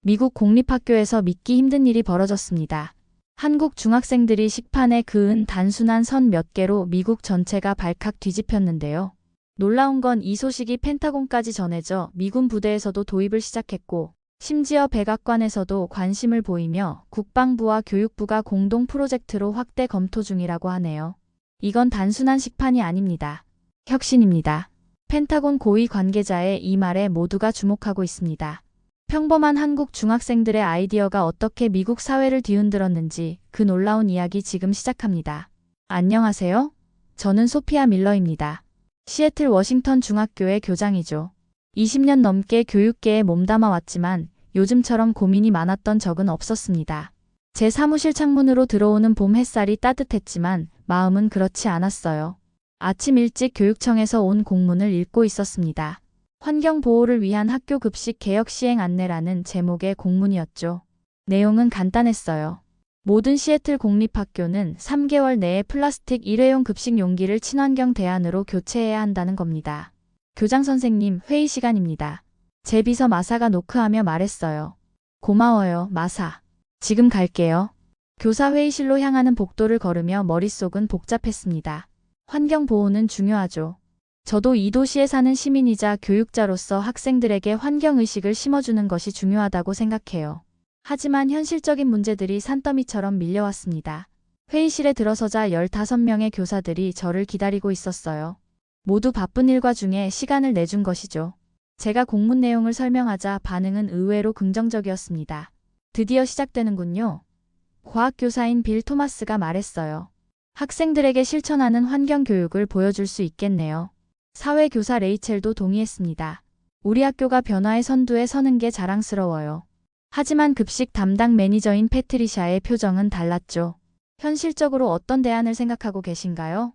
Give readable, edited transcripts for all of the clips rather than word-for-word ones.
미국 공립학교에서 믿기 힘든 일이 벌어졌습니다. 한국 중학생들이 식판에 그은 단순한 선 몇 개로 미국 전체가 발칵 뒤집혔는데요. 놀라운 건 이 소식이 펜타곤까지 전해져 미군 부대에서도 도입을 시작했고, 심지어 백악관에서도 관심을 보이며 국방부와 교육부가 공동 프로젝트로 확대 검토 중이라고 하네요. 이건 단순한 식판이 아닙니다. 혁신입니다. 펜타곤 고위 관계자의 이 말에 모두가 주목하고 있습니다. 평범한 한국 중학생들의 아이디어가 어떻게 미국 사회를 뒤흔들었는지 그 놀라운 이야기 지금 시작합니다. 안녕하세요. 저는 소피아 밀러입니다. 시애틀 워싱턴 중학교의 교장이죠. 20년 넘게 교육계에 몸담아 왔지만 요즘처럼 고민이 많았던 적은 없었습니다. 제 사무실 창문으로 들어오는 봄 햇살이 따뜻했지만 마음은 그렇지 않았어요. 아침 일찍 교육청에서 온 공문을 읽고 있었습니다. 환경보호를 위한 학교 급식 개혁 시행 안내라는 제목의 공문이었죠. 내용은 간단했어요. 모든 시애틀 공립학교는 3개월 내에 플라스틱 일회용 급식 용기를 친환경 대안으로 교체해야 한다는 겁니다. 교장 선생님, 회의 시간입니다. 제 비서 마사가 노크하며 말했어요. 고마워요, 마사. 지금 갈게요. 교사 회의실로 향하는 복도를 걸으며 머릿속은 복잡했습니다. 환경보호는 중요하죠. 저도 이 도시에 사는 시민이자 교육자로서 학생들에게 환경의식을 심어주는 것이 중요하다고 생각해요. 하지만 현실적인 문제들이 산더미처럼 밀려왔습니다. 회의실에 들어서자 15명의 교사들이 저를 기다리고 있었어요. 모두 바쁜 일과 중에 시간을 내준 것이죠. 제가 공문 내용을 설명하자 반응은 의외로 긍정적이었습니다. 드디어 시작되는군요. 과학교사인 빌 토마스가 말했어요. 학생들에게 실천하는 환경교육을 보여줄 수 있겠네요. 사회교사 레이첼도 동의했습니다. 우리 학교가 변화의 선두에 서는 게 자랑스러워요. 하지만 급식 담당 매니저인 패트리샤의 표정은 달랐죠. 현실적으로 어떤 대안을 생각하고 계신가요?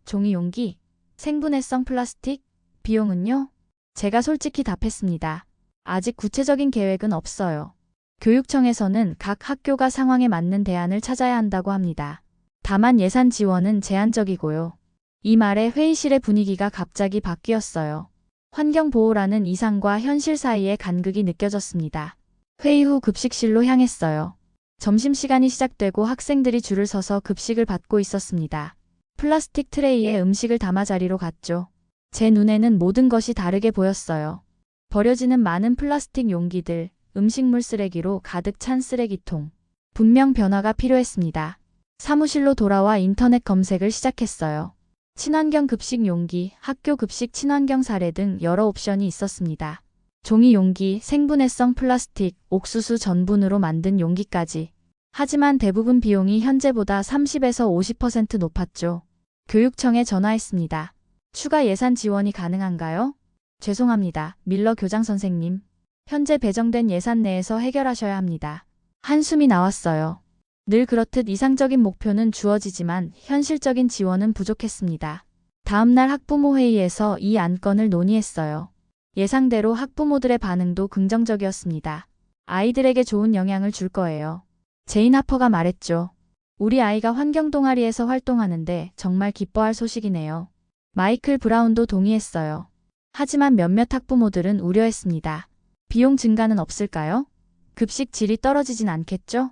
종이 용기? 생분해성 플라스틱? 비용은요? 제가 솔직히 답했습니다. 아직 구체적인 계획은 없어요. 교육청에서는 각 학교가 상황에 맞는 대안을 찾아야 한다고 합니다. 다만 예산 지원은 제한적이고요. 이 말에 회의실의 분위기가 갑자기 바뀌었어요. 환경보호라는 이상과 현실 사이의 간극이 느껴졌습니다. 회의 후 급식실로 향했어요. 점심시간이 시작되고 학생들이 줄을 서서 급식을 받고 있었습니다. 플라스틱 트레이에 음식을 담아 자리로 갔죠. 제 눈에는 모든 것이 다르게 보였어요. 버려지는 많은 플라스틱 용기들, 음식물 쓰레기로 가득 찬 쓰레기통. 분명 변화가 필요했습니다. 사무실로 돌아와 인터넷 검색을 시작했어요. 친환경 급식 용기, 학교 급식 친환경 사례 등 여러 옵션이 있었습니다. 종이 용기, 생분해성 플라스틱, 옥수수 전분으로 만든 용기까지. 하지만 대부분 비용이 현재보다 30에서 50% 높았죠. 교육청에 전화했습니다. 추가 예산 지원이 가능한가요? 죄송합니다. 밀러 교장 선생님. 현재 배정된 예산 내에서 해결하셔야 합니다. 한숨이 나왔어요. 늘 그렇듯 이상적인 목표는 주어지지만 현실적인 지원은 부족했습니다. 다음날 학부모 회의에서 이 안건을 논의했어요. 예상대로 학부모들의 반응도 긍정적이었습니다. 아이들에게 좋은 영향을 줄 거예요. 제인 하퍼가 말했죠. 우리 아이가 환경 동아리에서 활동하는데 정말 기뻐할 소식이네요. 마이클 브라운도 동의했어요. 하지만 몇몇 학부모들은 우려했습니다. 비용 증가는 없을까요? 급식 질이 떨어지진 않겠죠?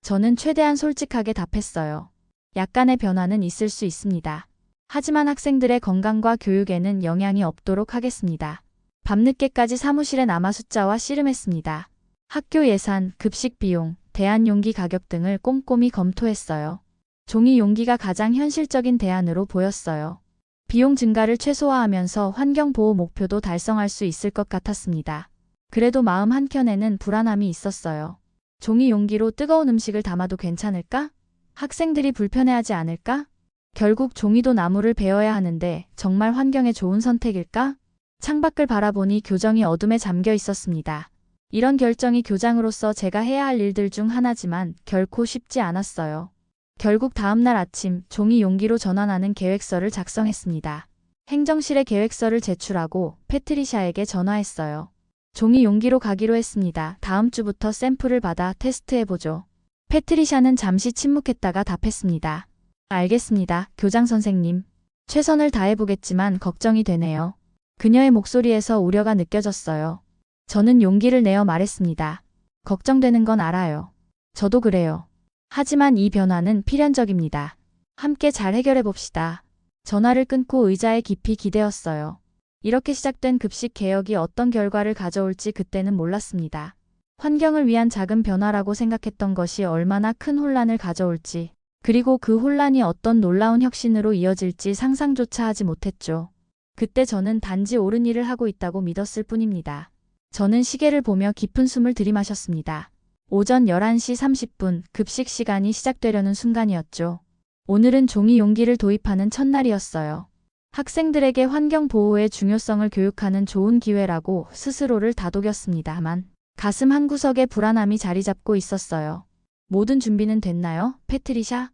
저는 최대한 솔직하게 답했어요. 약간의 변화는 있을 수 있습니다. 하지만 학생들의 건강과 교육에는 영향이 없도록 하겠습니다. 밤늦게까지 사무실에 남아 숫자와 씨름했습니다. 학교 예산, 급식 비용, 대안 용기 가격 등을 꼼꼼히 검토했어요. 종이 용기가 가장 현실적인 대안으로 보였어요. 비용 증가를 최소화하면서 환경보호 목표도 달성할 수 있을 것 같았습니다. 그래도 마음 한켠에는 불안함이 있었어요. 종이 용기로 뜨거운 음식을 담아도 괜찮을까? 학생들이 불편해하지 않을까? 결국 종이도 나무를 베어야 하는데 정말 환경에 좋은 선택일까? 창밖을 바라보니 교정이 어둠에 잠겨 있었습니다. 이런 결정이 교장으로서 제가 해야 할 일들 중 하나지만 결코 쉽지 않았어요. 결국 다음날 아침 종이 용기로 전환하는 계획서를 작성했습니다. 행정실에 계획서를 제출하고 패트리샤에게 전화했어요. 종이 용기로 가기로 했습니다. 다음 주부터 샘플을 받아 테스트해보죠. 패트리샤는 잠시 침묵했다가 답했습니다. 알겠습니다, 교장 선생님. 최선을 다해보겠지만 걱정이 되네요. 그녀의 목소리에서 우려가 느껴졌어요. 저는 용기를 내어 말했습니다. 걱정되는 건 알아요. 저도 그래요. 하지만 이 변화는 필연적입니다. 함께 잘 해결해 봅시다. 전화를 끊고 의자에 깊이 기대었어요. 이렇게 시작된 급식 개혁이 어떤 결과를 가져올지 그때는 몰랐습니다. 환경을 위한 작은 변화라고 생각했던 것이 얼마나 큰 혼란을 가져올지, 그리고 그 혼란이 어떤 놀라운 혁신으로 이어질지 상상조차 하지 못했죠. 그때 저는 단지 옳은 일을 하고 있다고 믿었을 뿐입니다. 저는 시계를 보며 깊은 숨을 들이마셨습니다. 오전 11시 30분 급식 시간이 시작되려는 순간이었죠. 오늘은 종이 용기를 도입하는 첫날이었어요. 학생들에게 환경 보호의 중요성을 교육하는 좋은 기회라고 스스로를 다독였습니다만 가슴 한구석에 불안함이 자리 잡고 있었어요. 모든 준비는 됐나요, 패트리샤?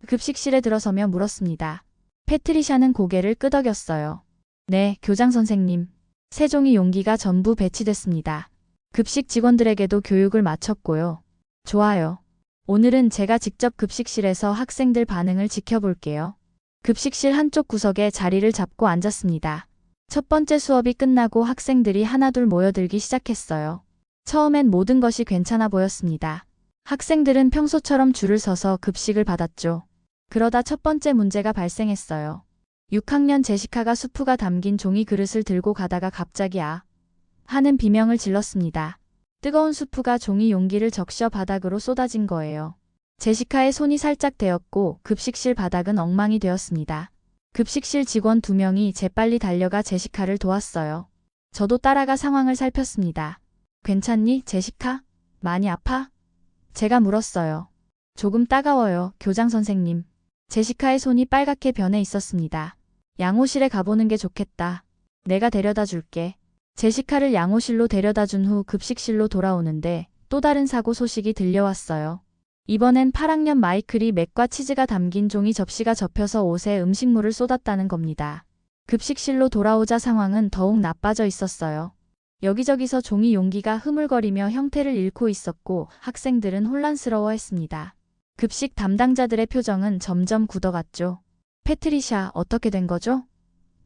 급식실에 들어서며 물었습니다. 패트리샤는 고개를 끄덕였어요. 네, 교장 선생님. 세 종이 용기가 전부 배치됐습니다. 급식 직원들에게도 교육을 마쳤고요. 좋아요. 오늘은 제가 직접 급식실에서 학생들 반응을 지켜볼게요. 급식실 한쪽 구석에 자리를 잡고 앉았습니다. 첫 번째 수업이 끝나고 학생들이 하나둘 모여들기 시작했어요. 처음엔 모든 것이 괜찮아 보였습니다. 학생들은 평소처럼 줄을 서서 급식을 받았죠. 그러다 첫 번째 문제가 발생했어요. 6학년 제시카가 수프가 담긴 종이 그릇을 들고 가다가 갑자기 하는 비명을 질렀습니다. 뜨거운 수프가 종이 용기를 적셔 바닥으로 쏟아진 거예요. 제시카의 손이 살짝 데었고 급식실 바닥은 엉망이 되었습니다. 급식실 직원 2명이 재빨리 달려가 제시카를 도왔어요. 저도 따라가 상황을 살폈습니다. 괜찮니, 제시카? 많이 아파? 제가 물었어요. 조금 따가워요, 교장 선생님. 제시카의 손이 빨갛게 변해 있었습니다. 양호실에 가보는 게 좋겠다. 내가 데려다 줄게. 제시카를 양호실로 데려다 준 후 급식실로 돌아오는데 또 다른 사고 소식이 들려왔어요. 이번엔 8학년 마이클이 맥과 치즈가 담긴 종이 접시가 접혀서 옷에 음식물을 쏟았다는 겁니다. 급식실로 돌아오자 상황은 더욱 나빠져 있었어요. 여기저기서 종이 용기가 흐물거리며 형태를 잃고 있었고 학생들은 혼란스러워했습니다. 급식 담당자들의 표정은 점점 굳어갔죠. 패트리샤, 어떻게 된 거죠?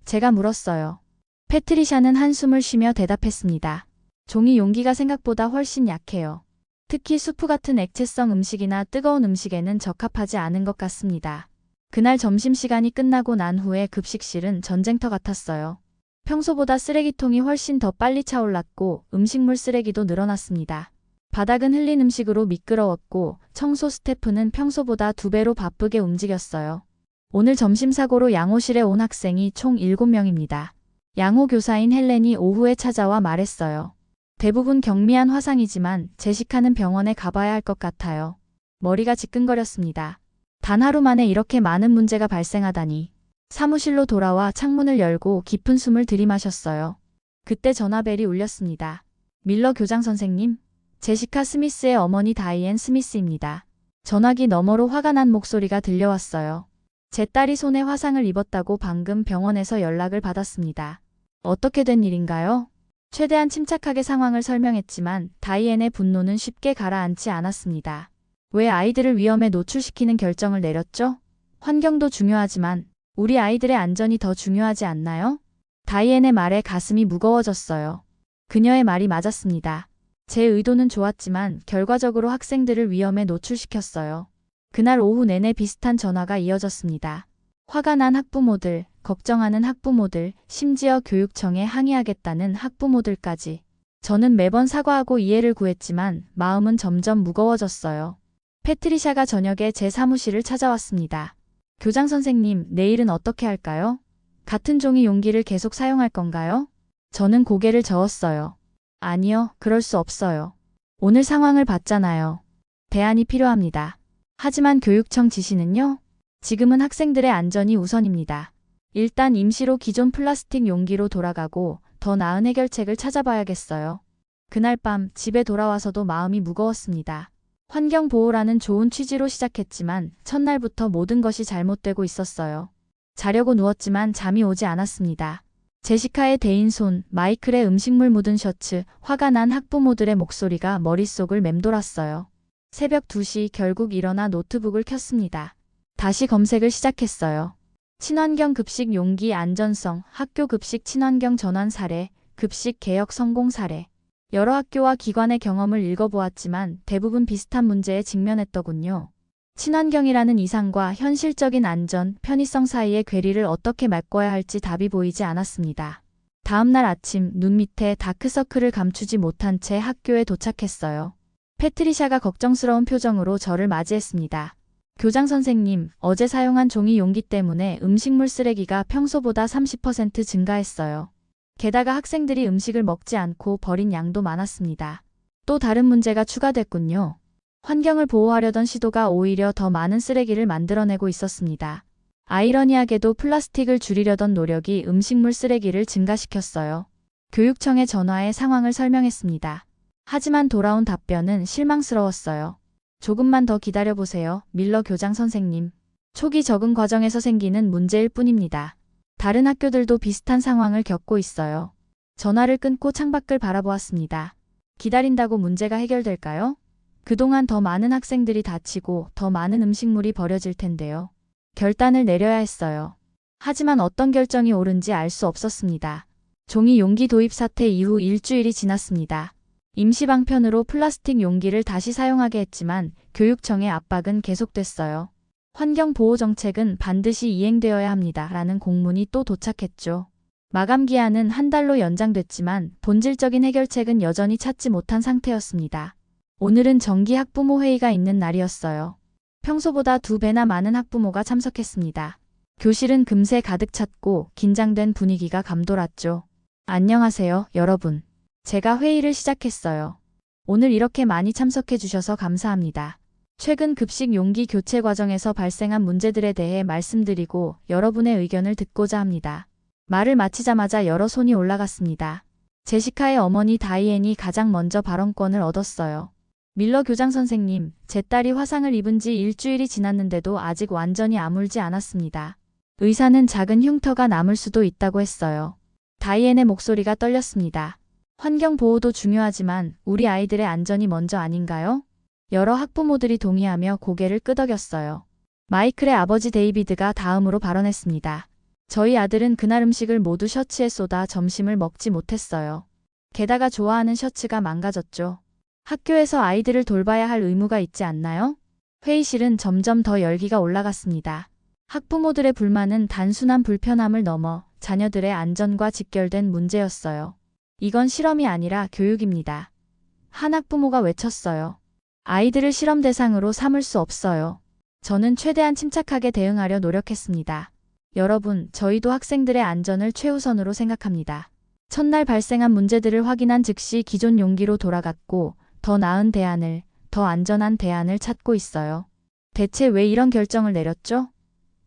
제가 물었어요. 패트리샤는 한숨을 쉬며 대답했습니다. 종이 용기가 생각보다 훨씬 약해요. 특히 수프 같은 액체성 음식이나 뜨거운 음식에는 적합하지 않은 것 같습니다. 그날 점심시간이 끝나고 난 후에 급식실은 전쟁터 같았어요. 평소보다 쓰레기통이 훨씬 더 빨리 차올랐고 음식물 쓰레기도 늘어났습니다. 바닥은 흘린 음식으로 미끄러웠고 청소 스태프는 평소보다 2배로 바쁘게 움직였어요. 오늘 점심 사고로 양호실에 온 학생이 총 7명입니다. 양호 교사인 헬렌이 오후에 찾아와 말했어요. 대부분 경미한 화상이지만 제시카는 병원에 가봐야 할 것 같아요. 머리가 지끈거렸습니다. 단 하루 만에 이렇게 많은 문제가 발생하다니. 사무실로 돌아와 창문을 열고 깊은 숨을 들이마셨어요. 그때 전화벨이 울렸습니다. 밀러 교장 선생님, 제시카 스미스의 어머니 다이앤 스미스입니다. 전화기 너머로 화가 난 목소리가 들려왔어요. 제 딸이 손에 화상을 입었다고 방금 병원에서 연락을 받았습니다. 어떻게 된 일인가요? 최대한 침착하게 상황을 설명했지만 다이앤의 분노는 쉽게 가라앉지 않았습니다. 왜 아이들을 위험에 노출시키는 결정을 내렸죠? 환경도 중요하지만 우리 아이들의 안전이 더 중요하지 않나요? 다이앤의 말에 가슴이 무거워졌어요. 그녀의 말이 맞았습니다. 제 의도는 좋았지만 결과적으로 학생들을 위험에 노출시켰어요. 그날 오후 내내 비슷한 전화가 이어졌습니다. 화가 난 학부모들, 걱정하는 학부모들, 심지어 교육청에 항의하겠다는 학부모들까지. 저는 매번 사과하고 이해를 구했지만 마음은 점점 무거워졌어요. 패트리샤가 저녁에 제 사무실을 찾아왔습니다. 교장 선생님, 내일은 어떻게 할까요? 같은 종이 용기를 계속 사용할 건가요? 저는 고개를 저었어요. 아니요, 그럴 수 없어요. 오늘 상황을 봤잖아요. 대안이 필요합니다. 하지만 교육청 지시는요? 지금은 학생들의 안전이 우선입니다. 일단 임시로 기존 플라스틱 용기로 돌아가고 더 나은 해결책을 찾아봐야겠어요. 그날 밤 집에 돌아와서도 마음이 무거웠습니다. 환경보호라는 좋은 취지로 시작했지만 첫날부터 모든 것이 잘못되고 있었어요. 자려고 누웠지만 잠이 오지 않았습니다. 제시카의 대인 손, 마이클의 음식물 묻은 셔츠, 화가 난 학부모들의 목소리가 머릿속을 맴돌았어요. 새벽 2시 결국 일어나 노트북을 켰습니다. 다시 검색을 시작했어요. 친환경 급식 용기 안전성, 학교 급식 친환경 전환 사례, 급식 개혁 성공 사례. 여러 학교와 기관의 경험을 읽어보았지만 대부분 비슷한 문제에 직면했더군요. 친환경이라는 이상과 현실적인 안전, 편의성 사이의 괴리를 어떻게 메꿔야 할지 답이 보이지 않았습니다. 다음 날 아침 눈 밑에 다크서클을 감추지 못한 채 학교에 도착했어요. 패트리샤가 걱정스러운 표정으로 저를 맞이했습니다. 교장 선생님, 어제 사용한 종이 용기 때문에 음식물 쓰레기가 평소보다 30% 증가했어요. 게다가 학생들이 음식을 먹지 않고 버린 양도 많았습니다. 또 다른 문제가 추가됐군요. 환경을 보호하려던 시도가 오히려 더 많은 쓰레기를 만들어내고 있었습니다. 아이러니하게도 플라스틱을 줄이려던 노력이 음식물 쓰레기를 증가시켰어요. 교육청에 전화해 상황을 설명했습니다. 하지만 돌아온 답변은 실망스러웠어요. 조금만 더 기다려보세요, 밀러 교장 선생님. 초기 적응 과정에서 생기는 문제일 뿐입니다. 다른 학교들도 비슷한 상황을 겪고 있어요. 전화를 끊고 창밖을 바라보았습니다. 기다린다고 문제가 해결될까요? 그동안 더 많은 학생들이 다치고 더 많은 음식물이 버려질 텐데요. 결단을 내려야 했어요. 하지만 어떤 결정이 옳은지 알 수 없었습니다. 종이 용기 도입 사태 이후 일주일이 지났습니다. 임시 방편으로 플라스틱 용기를 다시 사용하게 했지만 교육청의 압박은 계속됐어요. 환경보호정책은 반드시 이행되어야 합니다. 라는 공문이 또 도착했죠. 마감 기한은 한 달로 연장됐지만 본질적인 해결책은 여전히 찾지 못한 상태였습니다. 오늘은 정기 학부모 회의가 있는 날이었어요. 평소보다 2배나 많은 학부모가 참석했습니다. 교실은 금세 가득 찼고 긴장된 분위기가 감돌았죠. 안녕하세요, 여러분. 제가 회의를 시작했어요. 오늘 이렇게 많이 참석해 주셔서 감사합니다. 최근 급식 용기 교체 과정에서 발생한 문제들에 대해 말씀드리고 여러분의 의견을 듣고자 합니다. 말을 마치자마자 여러 손이 올라갔습니다. 제시카의 어머니 다이앤이 가장 먼저 발언권을 얻었어요. 밀러 교장 선생님, 제 딸이 화상을 입은 지 일주일이 지났는데도 아직 완전히 아물지 않았습니다. 의사는 작은 흉터가 남을 수도 있다고 했어요. 다이앤의 목소리가 떨렸습니다. 환경 보호도 중요하지만 우리 아이들의 안전이 먼저 아닌가요? 여러 학부모들이 동의하며 고개를 끄덕였어요. 마이클의 아버지 데이비드가 다음으로 발언했습니다. 저희 아들은 그날 음식을 모두 셔츠에 쏟아 점심을 먹지 못했어요. 게다가 좋아하는 셔츠가 망가졌죠. 학교에서 아이들을 돌봐야 할 의무가 있지 않나요? 회의실은 점점 더 열기가 올라갔습니다. 학부모들의 불만은 단순한 불편함을 넘어 자녀들의 안전과 직결된 문제였어요. 이건 실험이 아니라 교육입니다. 한 학부모가 외쳤어요. 아이들을 실험 대상으로 삼을 수 없어요. 저는 최대한 침착하게 대응하려 노력했습니다. 여러분, 저희도 학생들의 안전을 최우선으로 생각합니다. 첫날 발생한 문제들을 확인한 즉시 기존 용기로 돌아갔고 더 나은 대안을, 더 안전한 대안을 찾고 있어요. 대체 왜 이런 결정을 내렸죠?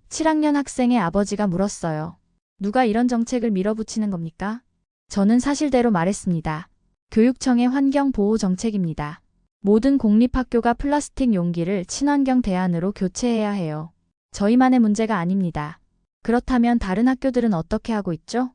7학년 학생의 아버지가 물었어요. 누가 이런 정책을 밀어붙이는 겁니까? 저는 사실대로 말했습니다. 교육청의 환경보호 정책입니다. 모든 공립학교가 플라스틱 용기를 친환경 대안으로 교체해야 해요. 저희만의 문제가 아닙니다. 그렇다면 다른 학교들은 어떻게 하고 있죠?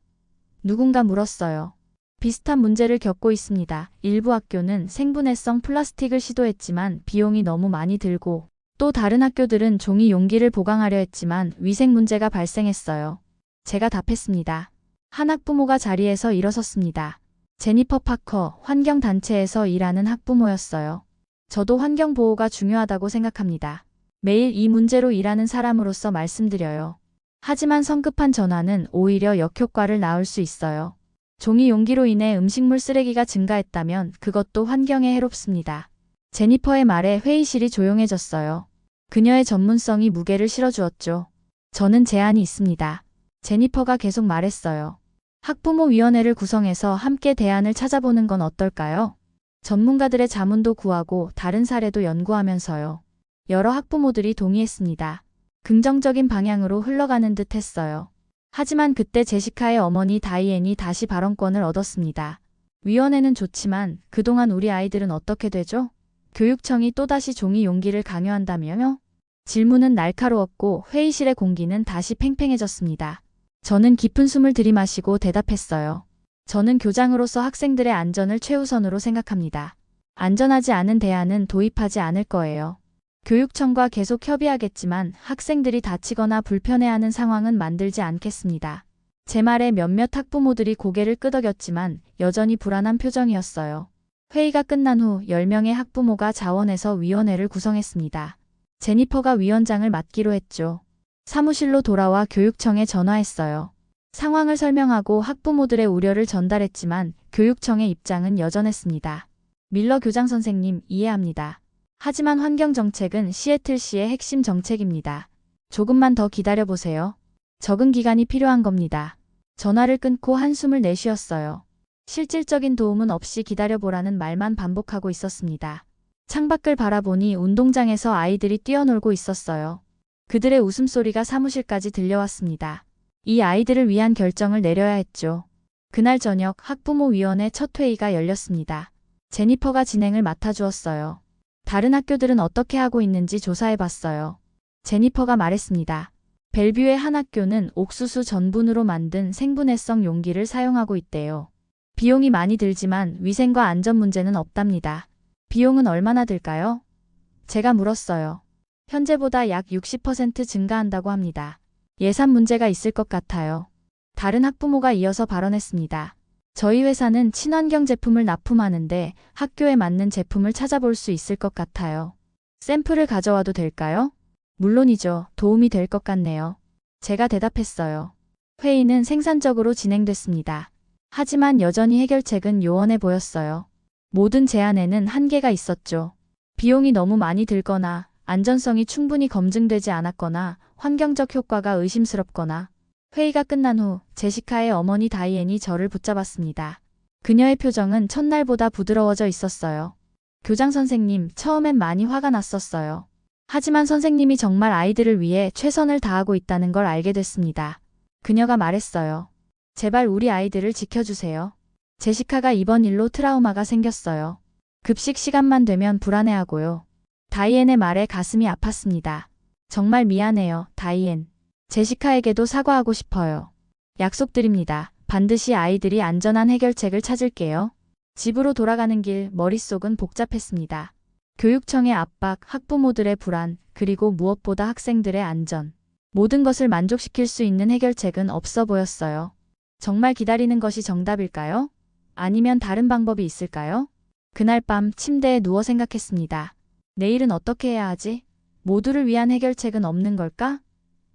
누군가 물었어요. 비슷한 문제를 겪고 있습니다. 일부 학교는 생분해성 플라스틱을 시도했지만 비용이 너무 많이 들고 또 다른 학교들은 종이 용기를 보강하려 했지만 위생 문제가 발생했어요. 제가 답했습니다. 한 학부모가 자리에서 일어섰습니다. 제니퍼 파커, 환경단체에서 일하는 학부모였어요. 저도 환경보호가 중요하다고 생각합니다. 매일 이 문제로 일하는 사람으로서 말씀드려요. 하지만 성급한 전환은 오히려 역효과를 낳을 수 있어요. 종이 용기로 인해 음식물 쓰레기가 증가했다면 그것도 환경에 해롭습니다. 제니퍼의 말에 회의실이 조용해졌어요. 그녀의 전문성이 무게를 실어주었죠. 저는 제안이 있습니다. 제니퍼가 계속 말했어요. 학부모위원회를 구성해서 함께 대안을 찾아보는 건 어떨까요? 전문가들의 자문도 구하고 다른 사례도 연구하면서요. 여러 학부모들이 동의했습니다. 긍정적인 방향으로 흘러가는 듯 했어요. 하지만 그때 제시카의 어머니 다이앤이 다시 발언권을 얻었습니다. 위원회는 좋지만 그동안 우리 아이들은 어떻게 되죠? 교육청이 또다시 종이 용기를 강요한다며요? 질문은 날카로웠고 회의실의 공기는 다시 팽팽해졌습니다. 저는 깊은 숨을 들이마시고 대답했어요. 저는 교장으로서 학생들의 안전을 최우선으로 생각합니다. 안전하지 않은 대안은 도입하지 않을 거예요. 교육청과 계속 협의하겠지만 학생들이 다치거나 불편해하는 상황은 만들지 않겠습니다. 제 말에 몇몇 학부모들이 고개를 끄덕였지만 여전히 불안한 표정이었어요. 회의가 끝난 후 10명의 학부모가 자원해서 위원회를 구성했습니다. 제니퍼가 위원장을 맡기로 했죠. 사무실로 돌아와 교육청에 전화했어요. 상황을 설명하고 학부모들의 우려를 전달했지만 교육청의 입장은 여전했습니다. 밀러 교장 선생님, 이해합니다. 하지만 환경정책은 시애틀시의 핵심 정책입니다. 조금만 더 기다려보세요. 적응 기간이 필요한 겁니다. 전화를 끊고 한숨을 내쉬었어요. 실질적인 도움은 없이 기다려보라는 말만 반복하고 있었습니다. 창밖을 바라보니 운동장에서 아이들이 뛰어놀고 있었어요. 그들의 웃음소리가 사무실까지 들려왔습니다. 이 아이들을 위한 결정을 내려야 했죠. 그날 저녁 학부모위원회 첫 회의가 열렸습니다. 제니퍼가 진행을 맡아주었어요. 다른 학교들은 어떻게 하고 있는지 조사해봤어요. 제니퍼가 말했습니다. 벨뷰의 한 학교는 옥수수 전분으로 만든 생분해성 용기를 사용하고 있대요. 비용이 많이 들지만 위생과 안전 문제는 없답니다. 비용은 얼마나 들까요? 제가 물었어요. 현재보다 약 60% 증가한다고 합니다. 예산 문제가 있을 것 같아요. 다른 학부모가 이어서 발언했습니다. 저희 회사는 친환경 제품을 납품하는데 학교에 맞는 제품을 찾아볼 수 있을 것 같아요. 샘플을 가져와도 될까요? 물론이죠. 도움이 될 것 같네요. 제가 대답했어요. 회의는 생산적으로 진행됐습니다. 하지만 여전히 해결책은 요원해 보였어요. 모든 제안에는 한계가 있었죠. 비용이 너무 많이 들거나 안전성이 충분히 검증되지 않았거나 환경적 효과가 의심스럽거나. 회의가 끝난 후 제시카의 어머니 다이앤이 저를 붙잡았습니다. 그녀의 표정은 첫날보다 부드러워져 있었어요. 교장 선생님, 처음엔 많이 화가 났었어요. 하지만 선생님이 정말 아이들을 위해 최선을 다하고 있다는 걸 알게 됐습니다. 그녀가 말했어요. 제발 우리 아이들을 지켜주세요. 제시카가 이번 일로 트라우마가 생겼어요. 급식 시간만 되면 불안해하고요. 다이앤의 말에 가슴이 아팠습니다. 정말 미안해요, 다이앤. 제시카에게도 사과하고 싶어요. 약속드립니다. 반드시 아이들이 안전한 해결책을 찾을게요. 집으로 돌아가는 길 머릿속은 복잡했습니다. 교육청의 압박, 학부모들의 불안, 그리고 무엇보다 학생들의 안전. 모든 것을 만족시킬 수 있는 해결책은 없어 보였어요. 정말 기다리는 것이 정답일까요? 아니면 다른 방법이 있을까요? 그날 밤 침대에 누워 생각했습니다. 내일은 어떻게 해야 하지? 모두를 위한 해결책은 없는 걸까?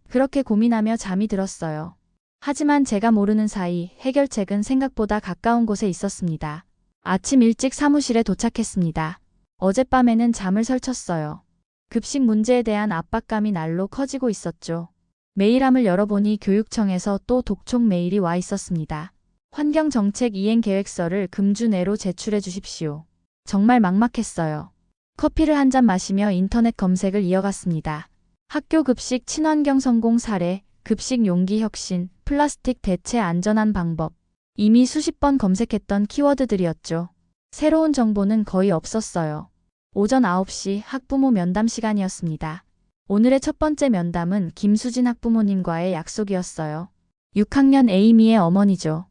그렇게 고민하며 잠이 들었어요. 하지만 제가 모르는 사이 해결책은 생각보다 가까운 곳에 있었습니다. 아침 일찍 사무실에 도착했습니다. 어젯밤에는 잠을 설쳤어요. 급식 문제에 대한 압박감이 날로 커지고 있었죠. 메일함을 열어보니 교육청에서 또 독촉 메일이 와 있었습니다. 환경정책 이행계획서를 금주 내로 제출해 주십시오. 정말 막막했어요. 커피를 한 잔 마시며 인터넷 검색을 이어갔습니다. 학교 급식 친환경 성공 사례, 급식 용기 혁신, 플라스틱 대체 안전한 방법. 이미 수십 번 검색했던 키워드들이었죠. 새로운 정보는 거의 없었어요. 오전 9시 학부모 면담 시간이었습니다. 오늘의 첫 번째 면담은 김수진 학부모님과의 약속이었어요. 6학년 에이미의 어머니죠.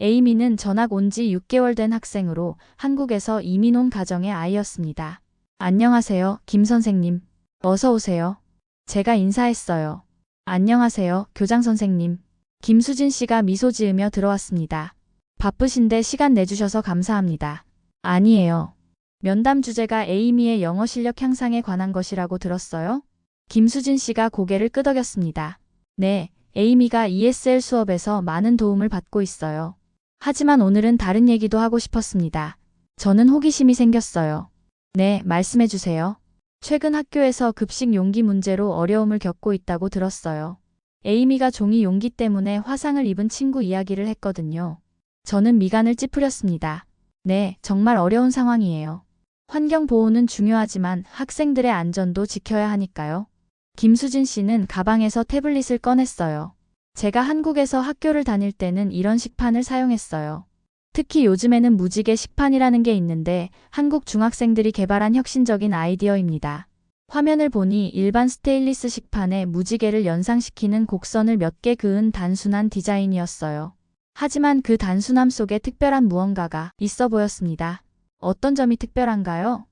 에이미는 전학 온 지 6개월 된 학생으로 한국에서 이민 온 가정의 아이였습니다. 안녕하세요, 김 선생님. 어서 오세요. 제가 인사했어요. 안녕하세요, 교장 선생님. 김수진 씨가 미소 지으며 들어왔습니다. 바쁘신데 시간 내주셔서 감사합니다. 아니에요. 면담 주제가 에이미의 영어 실력 향상에 관한 것이라고 들었어요? 김수진 씨가 고개를 끄덕였습니다. 네, 에이미가 ESL 수업에서 많은 도움을 받고 있어요. 하지만 오늘은 다른 얘기도 하고 싶었습니다. 저는 호기심이 생겼어요. 네, 말씀해 주세요. 최근 학교에서 급식 용기 문제로 어려움을 겪고 있다고 들었어요. 에이미가 종이 용기 때문에 화상을 입은 친구 이야기를 했거든요. 저는 미간을 찌푸렸습니다. 네, 정말 어려운 상황이에요. 환경 보호는 중요하지만 학생들의 안전도 지켜야 하니까요. 김수진 씨는 가방에서 태블릿을 꺼냈어요. 제가 한국에서 학교를 다닐 때는 이런 식판을 사용했어요. 특히 요즘에는 무지개 식판이라는 게 있는데 한국 중학생들이 개발한 혁신적인 아이디어입니다. 화면을 보니 일반 스테인리스 식판에 무지개를 연상시키는 곡선을 몇 개 그은 단순한 디자인이었어요. 하지만 그 단순함 속에 특별한 무언가가 있어 보였습니다. 어떤 점이 특별한가요?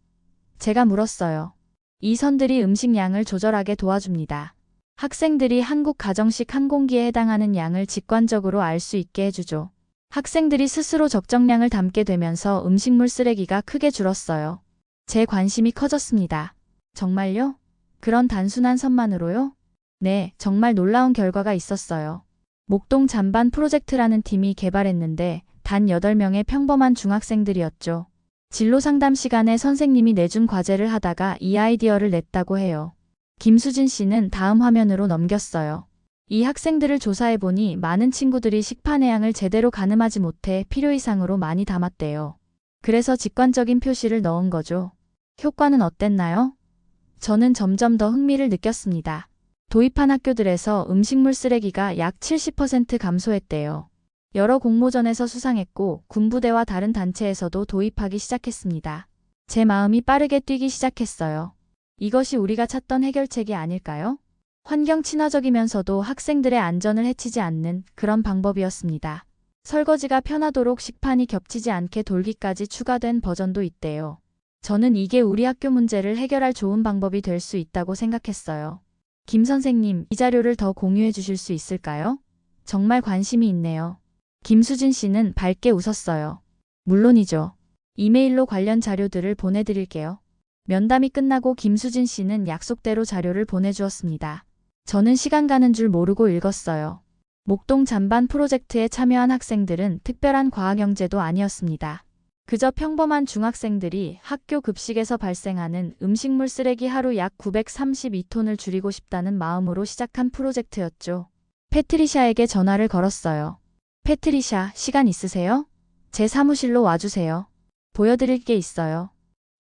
제가 물었어요. 이 선들이 음식 양을 조절하게 도와줍니다. 학생들이 한국 가정식 한 공기에 해당하는 양을 직관적으로 알 수 있게 해주죠. 학생들이 스스로 적정량을 담게 되면서 음식물 쓰레기가 크게 줄었어요. 제 관심이 커졌습니다. 정말요? 그런 단순한 선만으로요? 네, 정말 놀라운 결과가 있었어요. 목동 잔반 프로젝트라는 팀이 개발했는데 단 8명의 평범한 중학생들이었죠. 진로 상담 시간에 선생님이 내준 과제를 하다가 이 아이디어를 냈다고 해요. 김수진 씨는 다음 화면으로 넘겼어요. 이 학생들을 조사해보니 많은 친구들이 식판의 양을 제대로 가늠하지 못해 필요 이상으로 많이 담았대요. 그래서 직관적인 표시를 넣은 거죠. 효과는 어땠나요? 저는 점점 더 흥미를 느꼈습니다. 도입한 학교들에서 음식물 쓰레기가 약 70% 감소했대요. 여러 공모전에서 수상했고 군부대와 다른 단체에서도 도입하기 시작했습니다. 제 마음이 빠르게 뛰기 시작했어요. 이것이 우리가 찾던 해결책이 아닐까요? 환경 친화적이면서도 학생들의 안전을 해치지 않는 그런 방법이었습니다. 설거지가 편하도록 식판이 겹치지 않게 돌기까지 추가된 버전도 있대요. 저는 이게 우리 학교 문제를 해결할 좋은 방법이 될 수 있다고 생각했어요. 김 선생님, 이 자료를 더 공유해 주실 수 있을까요? 정말 관심이 있네요. 김수진 씨는 밝게 웃었어요. 물론이죠. 이메일로 관련 자료들을 보내드릴게요. 면담이 끝나고 김수진 씨는 약속대로 자료를 보내주었습니다. 저는 시간 가는 줄 모르고 읽었어요. 목동 잔반 프로젝트에 참여한 학생들은 특별한 과학영재도 아니었습니다. 그저 평범한 중학생들이 학교 급식에서 발생하는 음식물 쓰레기 하루 약 932톤을 줄이고 싶다는 마음으로 시작한 프로젝트였죠. 패트리샤에게 전화를 걸었어요. 패트리샤, 시간 있으세요? 제 사무실로 와주세요. 보여드릴 게 있어요.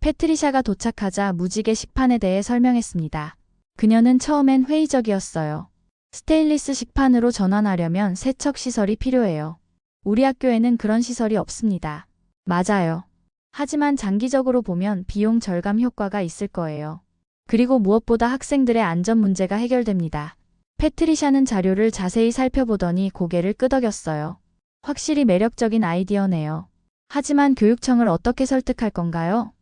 패트리샤가 도착하자 무지개 식판에 대해 설명했습니다. 그녀는 처음엔 회의적이었어요. 스테인리스 식판으로 전환하려면 세척 시설이 필요해요. 우리 학교에는 그런 시설이 없습니다. 맞아요. 하지만 장기적으로 보면 비용 절감 효과가 있을 거예요. 그리고 무엇보다 학생들의 안전 문제가 해결됩니다. 패트리샤는 자료를 자세히 살펴보더니 고개를 끄덕였어요. 확실히 매력적인 아이디어네요. 하지만 교육청을 어떻게 설득할 건가요?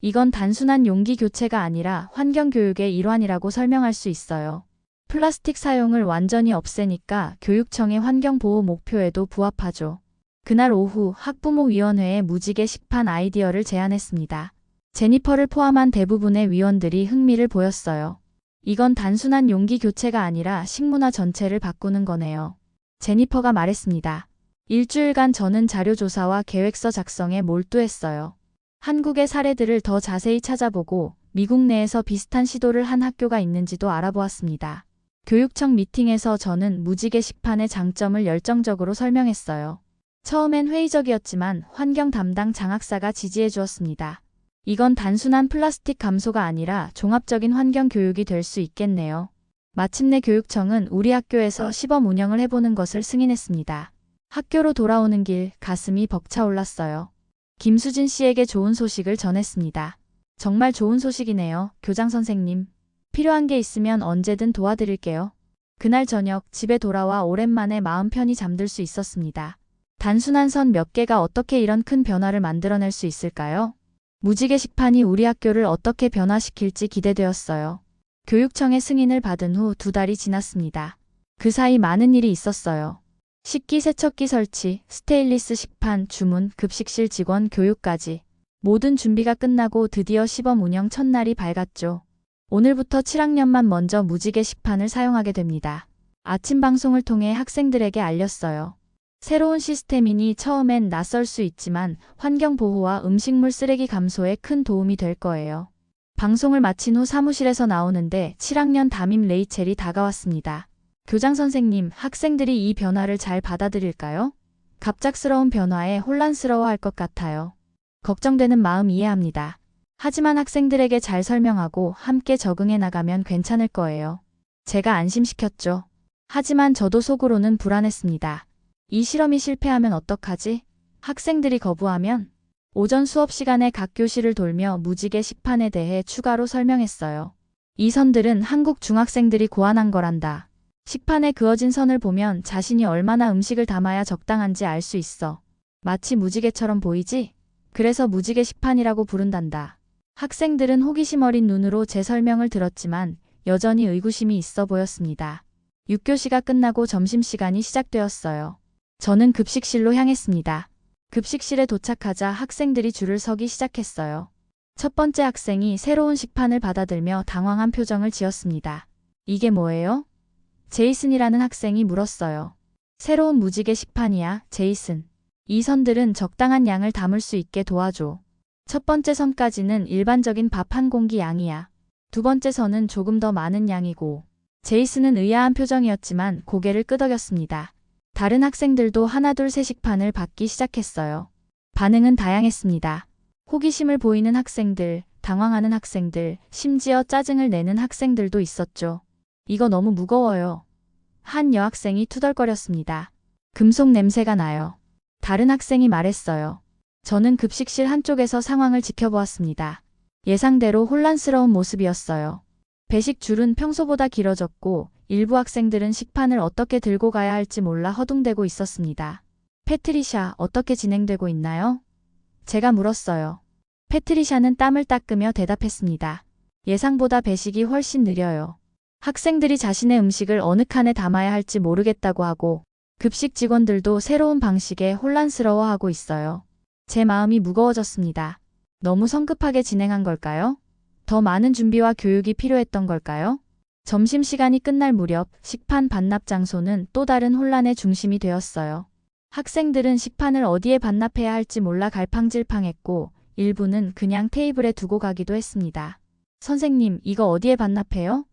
이건 단순한 용기 교체가 아니라 환경교육의 일환이라고 설명할 수 있어요. 플라스틱 사용을 완전히 없애니까 교육청의 환경보호 목표에도 부합하죠. 그날 오후 학부모위원회에 무지개 식판 아이디어를 제안했습니다. 제니퍼를 포함한 대부분의 위원들이 흥미를 보였어요. 이건 단순한 용기 교체가 아니라 식문화 전체를 바꾸는 거네요. 제니퍼가 말했습니다. 일주일간 저는 자료조사와 계획서 작성에 몰두했어요. 한국의 사례들을 더 자세히 찾아보고 미국 내에서 비슷한 시도를 한 학교가 있는지도 알아보았습니다. 교육청 미팅에서 저는 무지개 식판의 장점을 열정적으로 설명했어요. 처음엔 회의적이었지만 환경 담당 장학사가 지지해 주었습니다. 이건 단순한 플라스틱 감소가 아니라 종합적인 환경 교육이 될 수 있겠네요. 마침내 교육청은 우리 학교에서 시범 운영을 해보는 것을 승인했습니다. 학교로 돌아오는 길 가슴이 벅차올랐어요. 김수진 씨에게 좋은 소식을 전했습니다. 정말 좋은 소식이네요, 교장 선생님. 필요한 게 있으면 언제든 도와드릴게요. 그날 저녁 집에 돌아와 오랜만에 마음 편히 잠들 수 있었습니다. 단순한 선 몇 개가 어떻게 이런 큰 변화를 만들어낼 수 있을까요? 무지개 식판이 우리 학교를 어떻게 변화시킬지 기대되었어요. 교육청의 승인을 받은 후 2달이 지났습니다. 그 사이 많은 일이 있었어요. 식기 세척기 설치, 스테인리스 식판, 주문, 급식실 직원 교육까지. 모든 준비가 끝나고 드디어 시범 운영 첫날이 밝았죠. 오늘부터 7학년만 먼저 무지개 식판을 사용하게 됩니다. 아침 방송을 통해 학생들에게 알렸어요. 새로운 시스템이니 처음엔 낯설 수 있지만 환경 보호와 음식물 쓰레기 감소에 큰 도움이 될 거예요. 방송을 마친 후 사무실에서 나오는데 7학년 담임 레이첼이 다가왔습니다. 교장 선생님, 학생들이 이 변화를 잘 받아들일까요? 갑작스러운 변화에 혼란스러워할 것 같아요. 걱정되는 마음 이해합니다. 하지만 학생들에게 잘 설명하고 함께 적응해 나가면 괜찮을 거예요. 제가 안심시켰죠. 하지만 저도 속으로는 불안했습니다. 이 실험이 실패하면 어떡하지? 학생들이 거부하면? 오전 수업 시간에 각 교실을 돌며 무지개 식판에 대해 추가로 설명했어요. 이 선들은 한국 중학생들이 고안한 거란다. 식판에 그어진 선을 보면 자신이 얼마나 음식을 담아야 적당한지 알 수 있어. 마치 무지개처럼 보이지? 그래서 무지개 식판이라고 부른단다. 학생들은 호기심 어린 눈으로 제 설명을 들었지만 여전히 의구심이 있어 보였습니다. 6교시가 끝나고 점심시간이 시작되었어요. 저는 급식실로 향했습니다. 급식실에 도착하자 학생들이 줄을 서기 시작했어요. 첫 번째 학생이 새로운 식판을 받아들며 당황한 표정을 지었습니다. 이게 뭐예요? 제이슨이라는 학생이 물었어요. 새로운 무지개 식판이야, 제이슨. 이 선들은 적당한 양을 담을 수 있게 도와줘. 첫 번째 선까지는 일반적인 밥 한 공기 양이야. 두 번째 선은 조금 더 많은 양이고. 제이슨은 의아한 표정이었지만 고개를 끄덕였습니다. 다른 학생들도 하나둘 새 식판을 받기 시작했어요. 반응은 다양했습니다. 호기심을 보이는 학생들, 당황하는 학생들, 심지어 짜증을 내는 학생들도 있었죠. 이거 너무 무거워요. 한 여학생이 투덜거렸습니다. 금속 냄새가 나요. 다른 학생이 말했어요. 저는 급식실 한쪽에서 상황을 지켜보았습니다. 예상대로 혼란스러운 모습이었어요. 배식 줄은 평소보다 길어졌고 일부 학생들은 식판을 어떻게 들고 가야 할지 몰라 허둥대고 있었습니다. 패트리샤, 어떻게 진행되고 있나요? 제가 물었어요. 패트리샤는 땀을 닦으며 대답했습니다. 예상보다 배식이 훨씬 느려요. 학생들이 자신의 음식을 어느 칸에 담아야 할지 모르겠다고 하고 급식 직원들도 새로운 방식에 혼란스러워하고 있어요. 제 마음이 무거워졌습니다. 너무 성급하게 진행한 걸까요? 더 많은 준비와 교육이 필요했던 걸까요? 점심시간이 끝날 무렵 식판 반납 장소는 또 다른 혼란의 중심이 되었어요. 학생들은 식판을 어디에 반납해야 할지 몰라 갈팡질팡했고 일부는 그냥 테이블에 두고 가기도 했습니다. 선생님, 이거 어디에 반납해요?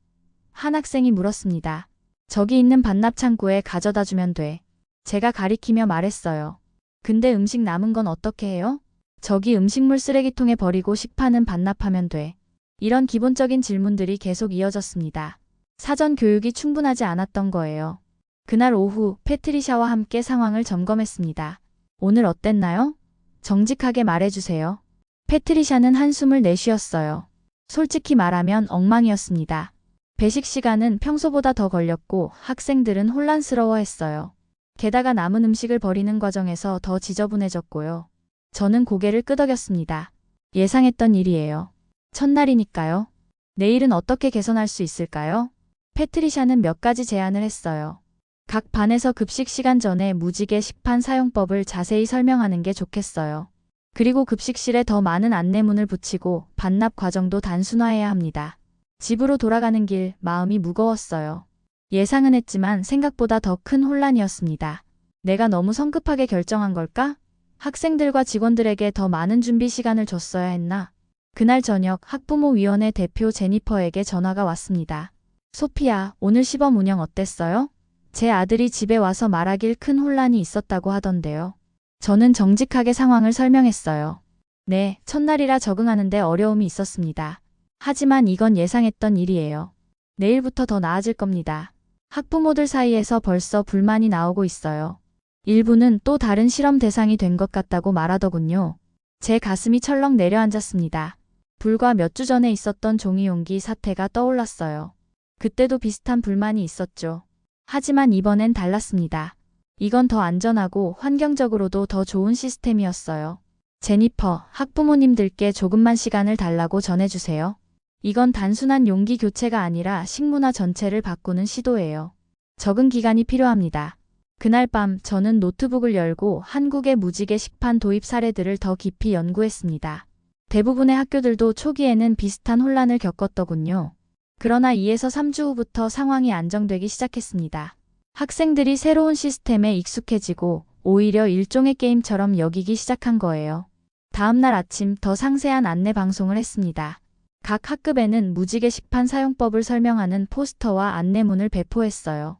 한 학생이 물었습니다. 저기 있는 반납 창구에 가져다 주면 돼. 제가 가리키며 말했어요. 근데 음식 남은 건 어떻게 해요? 저기 음식물 쓰레기통에 버리고 식판은 반납하면 돼. 이런 기본적인 질문들이 계속 이어졌습니다. 사전 교육이 충분하지 않았던 거예요. 그날 오후 패트리샤와 함께 상황을 점검했습니다. 오늘 어땠나요? 정직하게 말해주세요. 패트리샤는 한숨을 내쉬었어요. 솔직히 말하면 엉망이었습니다. 배식 시간은 평소보다 더 걸렸고 학생들은 혼란스러워했어요. 게다가 남은 음식을 버리는 과정에서 더 지저분해졌고요. 저는 고개를 끄덕였습니다. 예상했던 일이에요. 첫날이니까요. 내일은 어떻게 개선할 수 있을까요? 패트리샤는 몇 가지 제안을 했어요. 각 반에서 급식 시간 전에 무지개 식판 사용법을 자세히 설명하는 게 좋겠어요. 그리고 급식실에 더 많은 안내문을 붙이고 반납 과정도 단순화해야 합니다. 집으로 돌아가는 길 마음이 무거웠어요. 예상은 했지만 생각보다 더 큰 혼란이었습니다. 내가 너무 성급하게 결정한 걸까? 학생들과 직원들에게 더 많은 준비 시간을 줬어야 했나? 그날 저녁 학부모위원회 대표 제니퍼에게 전화가 왔습니다. 소피야, 오늘 시범 운영 어땠어요? 제 아들이 집에 와서 말하길 큰 혼란이 있었다고 하던데요. 저는 정직하게 상황을 설명했어요. 네, 첫날이라 적응하는데 어려움이 있었습니다. 하지만 이건 예상했던 일이에요. 내일부터 더 나아질 겁니다. 학부모들 사이에서 벌써 불만이 나오고 있어요. 일부는 또 다른 실험 대상이 된 것 같다고 말하더군요. 제 가슴이 철렁 내려앉았습니다. 불과 몇 주 전에 있었던 종이용기 사태가 떠올랐어요. 그때도 비슷한 불만이 있었죠. 하지만 이번엔 달랐습니다. 이건 더 안전하고 환경적으로도 더 좋은 시스템이었어요. 제니퍼, 학부모님들께 조금만 시간을 달라고 전해주세요. 이건 단순한 용기 교체가 아니라 식문화 전체를 바꾸는 시도예요. 적응 기간이 필요합니다. 그날 밤 저는 노트북을 열고 한국의 무지개 식판 도입 사례들을 더 깊이 연구했습니다. 대부분의 학교들도 초기에는 비슷한 혼란을 겪었더군요. 그러나 2에서 3주 후부터 상황이 안정되기 시작했습니다. 학생들이 새로운 시스템에 익숙해지고 오히려 일종의 게임처럼 여기기 시작한 거예요. 다음날 아침 더 상세한 안내 방송을 했습니다. 각 학급에는 무지개 식판 사용법을 설명하는 포스터와 안내문을 배포했어요.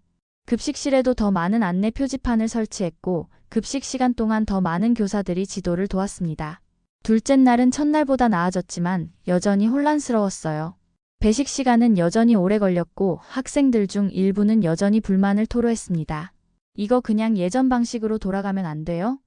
급식실에도 더 많은 안내 표지판을 설치했고 급식 시간 동안 더 많은 교사들이 지도를 도왔습니다. 둘째 날은 첫날보다 나아졌지만 여전히 혼란스러웠어요. 배식 시간은 여전히 오래 걸렸고 학생들 중 일부는 여전히 불만을 토로했습니다. 이거 그냥 예전 방식으로 돌아가면 안 돼요?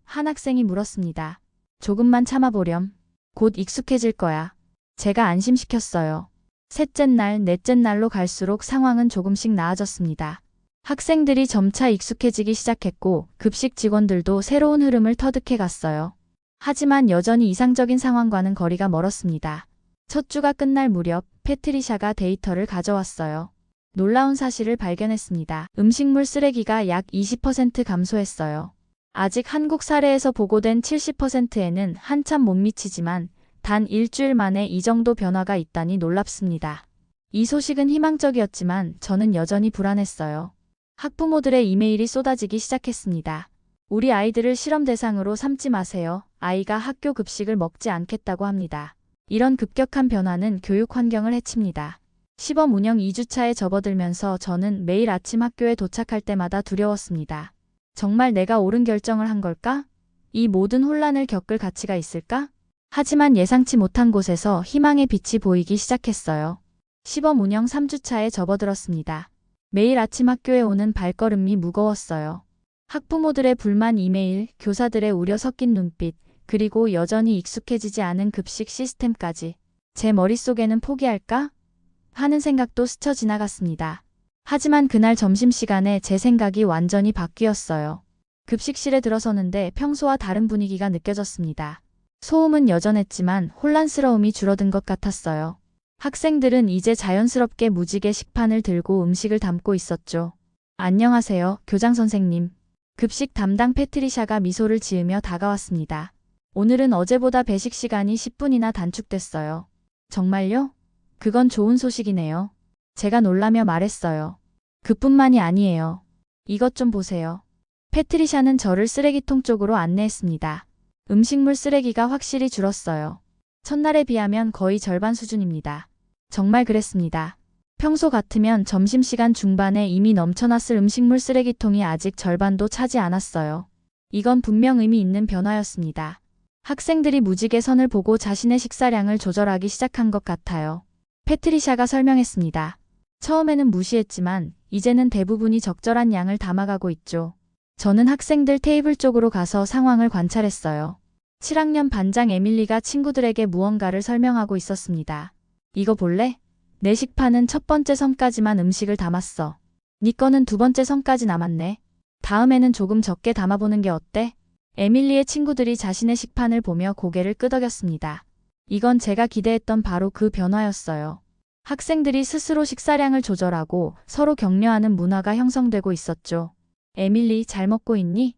한 학생이 물었습니다. 조금만 참아보렴. 곧 익숙해질 거야. 제가 안심시켰어요. 셋째 날, 넷째 날로 갈수록 상황은 조금씩 나아졌습니다. 학생들이 점차 익숙해지기 시작했고 급식 직원들도 새로운 흐름을 터득해 갔어요. 하지만 여전히 이상적인 상황과는 거리가 멀었습니다. 첫 주가 끝날 무렵 패트리샤가 데이터를 가져왔어요. 놀라운 사실을 발견했습니다. 음식물 쓰레기가 약 20% 감소했어요. 아직 한국 사례에서 보고된 70%에는 한참 못 미치지만 단 일주일 만에 이 정도 변화가 있다니 놀랍습니다. 이 소식은 희망적이었지만 저는 여전히 불안했어요. 학부모들의 이메일이 쏟아지기 시작했습니다. 우리 아이들을 실험 대상으로 삼지 마세요. 아이가 학교 급식을 먹지 않겠다고 합니다. 이런 급격한 변화는 교육 환경을 해칩니다. 시범 운영 2주차에 접어들면서 저는 매일 아침 학교에 도착할 때마다 두려웠습니다. 정말 내가 옳은 결정을 한 걸까? 이 모든 혼란을 겪을 가치가 있을까? 하지만 예상치 못한 곳에서 희망의 빛이 보이기 시작했어요. 시범 운영 3주차에 접어들었습니다. 매일 아침 학교에 오는 발걸음이 무거웠어요. 학부모들의 불만 이메일, 교사들의 우려 섞인 눈빛, 그리고 여전히 익숙해지지 않은 급식 시스템까지. 제 머릿속에는 포기할까? 하는 생각도 스쳐 지나갔습니다. 하지만 그날 점심시간에 제 생각이 완전히 바뀌었어요. 급식실에 들어서는데 평소와 다른 분위기가 느껴졌습니다. 소음은 여전했지만 혼란스러움이 줄어든 것 같았어요. 학생들은 이제 자연스럽게 무지개 식판을 들고 음식을 담고 있었죠. 안녕하세요, 교장 선생님. 급식 담당 패트리샤가 미소를 지으며 다가왔습니다. 오늘은 어제보다 배식 시간이 10분이나 단축됐어요. 정말요? 그건 좋은 소식이네요. 제가 놀라며 말했어요. 그뿐만이 아니에요. 이것 좀 보세요. 패트리샤는 저를 쓰레기통 쪽으로 안내했습니다. 음식물 쓰레기가 확실히 줄었어요. 첫날에 비하면 거의 절반 수준입니다. 정말 그랬습니다. 평소 같으면 점심시간 중반에 이미 넘쳐났을 음식물 쓰레기통이 아직 절반도 차지 않았어요. 이건 분명 의미 있는 변화였습니다. 학생들이 무지개 선을 보고 자신의 식사량을 조절하기 시작한 것 같아요. 패트리샤가 설명했습니다. 처음에는 무시했지만 이제는 대부분이 적절한 양을 담아가고 있죠. 저는 학생들 테이블 쪽으로 가서 상황을 관찰했어요. 7학년 반장 에밀리가 친구들에게 무언가를 설명하고 있었습니다. 이거 볼래? 내 식판은 첫 번째 선까지만 음식을 담았어. 네 거는 두 번째 선까지 남았네. 다음에는 조금 적게 담아보는 게 어때? 에밀리의 친구들이 자신의 식판을 보며 고개를 끄덕였습니다. 이건 제가 기대했던 바로 그 변화였어요. 학생들이 스스로 식사량을 조절하고 서로 격려하는 문화가 형성되고 있었죠. 에밀리, 잘 먹고 있니?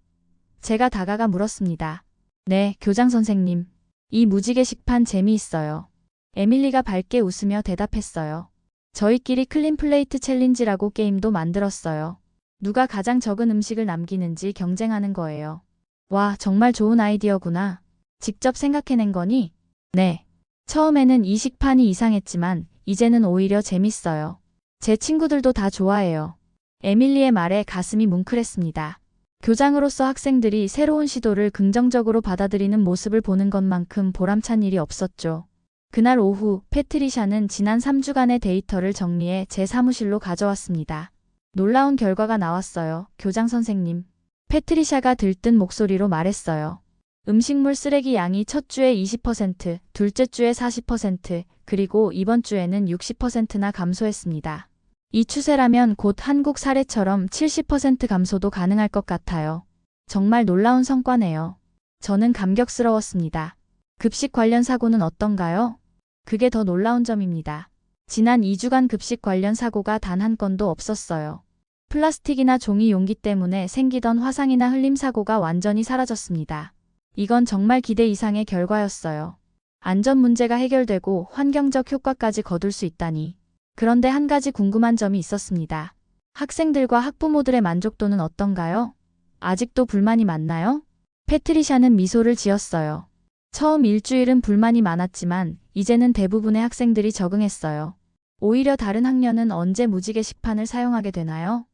제가 다가가 물었습니다. 네, 교장 선생님. 이 무지개 식판 재미있어요. 에밀리가 밝게 웃으며 대답했어요. 저희끼리 클린 플레이트 챌린지라고 게임도 만들었어요. 누가 가장 적은 음식을 남기는지 경쟁하는 거예요. 와, 정말 좋은 아이디어구나. 직접 생각해낸 거니? 네. 처음에는 이 식판이 이상했지만 이제는 오히려 재밌어요. 제 친구들도 다 좋아해요. 에밀리의 말에 가슴이 뭉클했습니다. 교장으로서 학생들이 새로운 시도를 긍정적으로 받아들이는 모습을 보는 것만큼 보람찬 일이 없었죠. 그날 오후 패트리샤는 지난 3주간의 데이터를 정리해 제 사무실로 가져왔습니다. 놀라운 결과가 나왔어요. 교장 선생님. 패트리샤가 들뜬 목소리로 말했어요. 음식물 쓰레기 양이 첫 주에 20%, 둘째 주에 40%, 그리고 이번 주에는 60%나 감소했습니다. 이 추세라면 곧 한국 사례처럼 70% 감소도 가능할 것 같아요. 정말 놀라운 성과네요. 저는 감격스러웠습니다. 급식 관련 사고는 어떤가요? 그게 더 놀라운 점입니다. 지난 2주간 급식 관련 사고가 단 한 건도 없었어요. 플라스틱이나 종이 용기 때문에 생기던 화상이나 흘림 사고가 완전히 사라졌습니다. 이건 정말 기대 이상의 결과였어요. 안전 문제가 해결되고 환경적 효과까지 거둘 수 있다니. 그런데 한 가지 궁금한 점이 있었습니다. 학생들과 학부모들의 만족도는 어떤가요? 아직도 불만이 많나요? 패트리샤는 미소를 지었어요. 처음 일주일은 불만이 많았지만 이제는 대부분의 학생들이 적응했어요. 오히려 다른 학년은 언제 무지개 식판을 사용하게 되나요?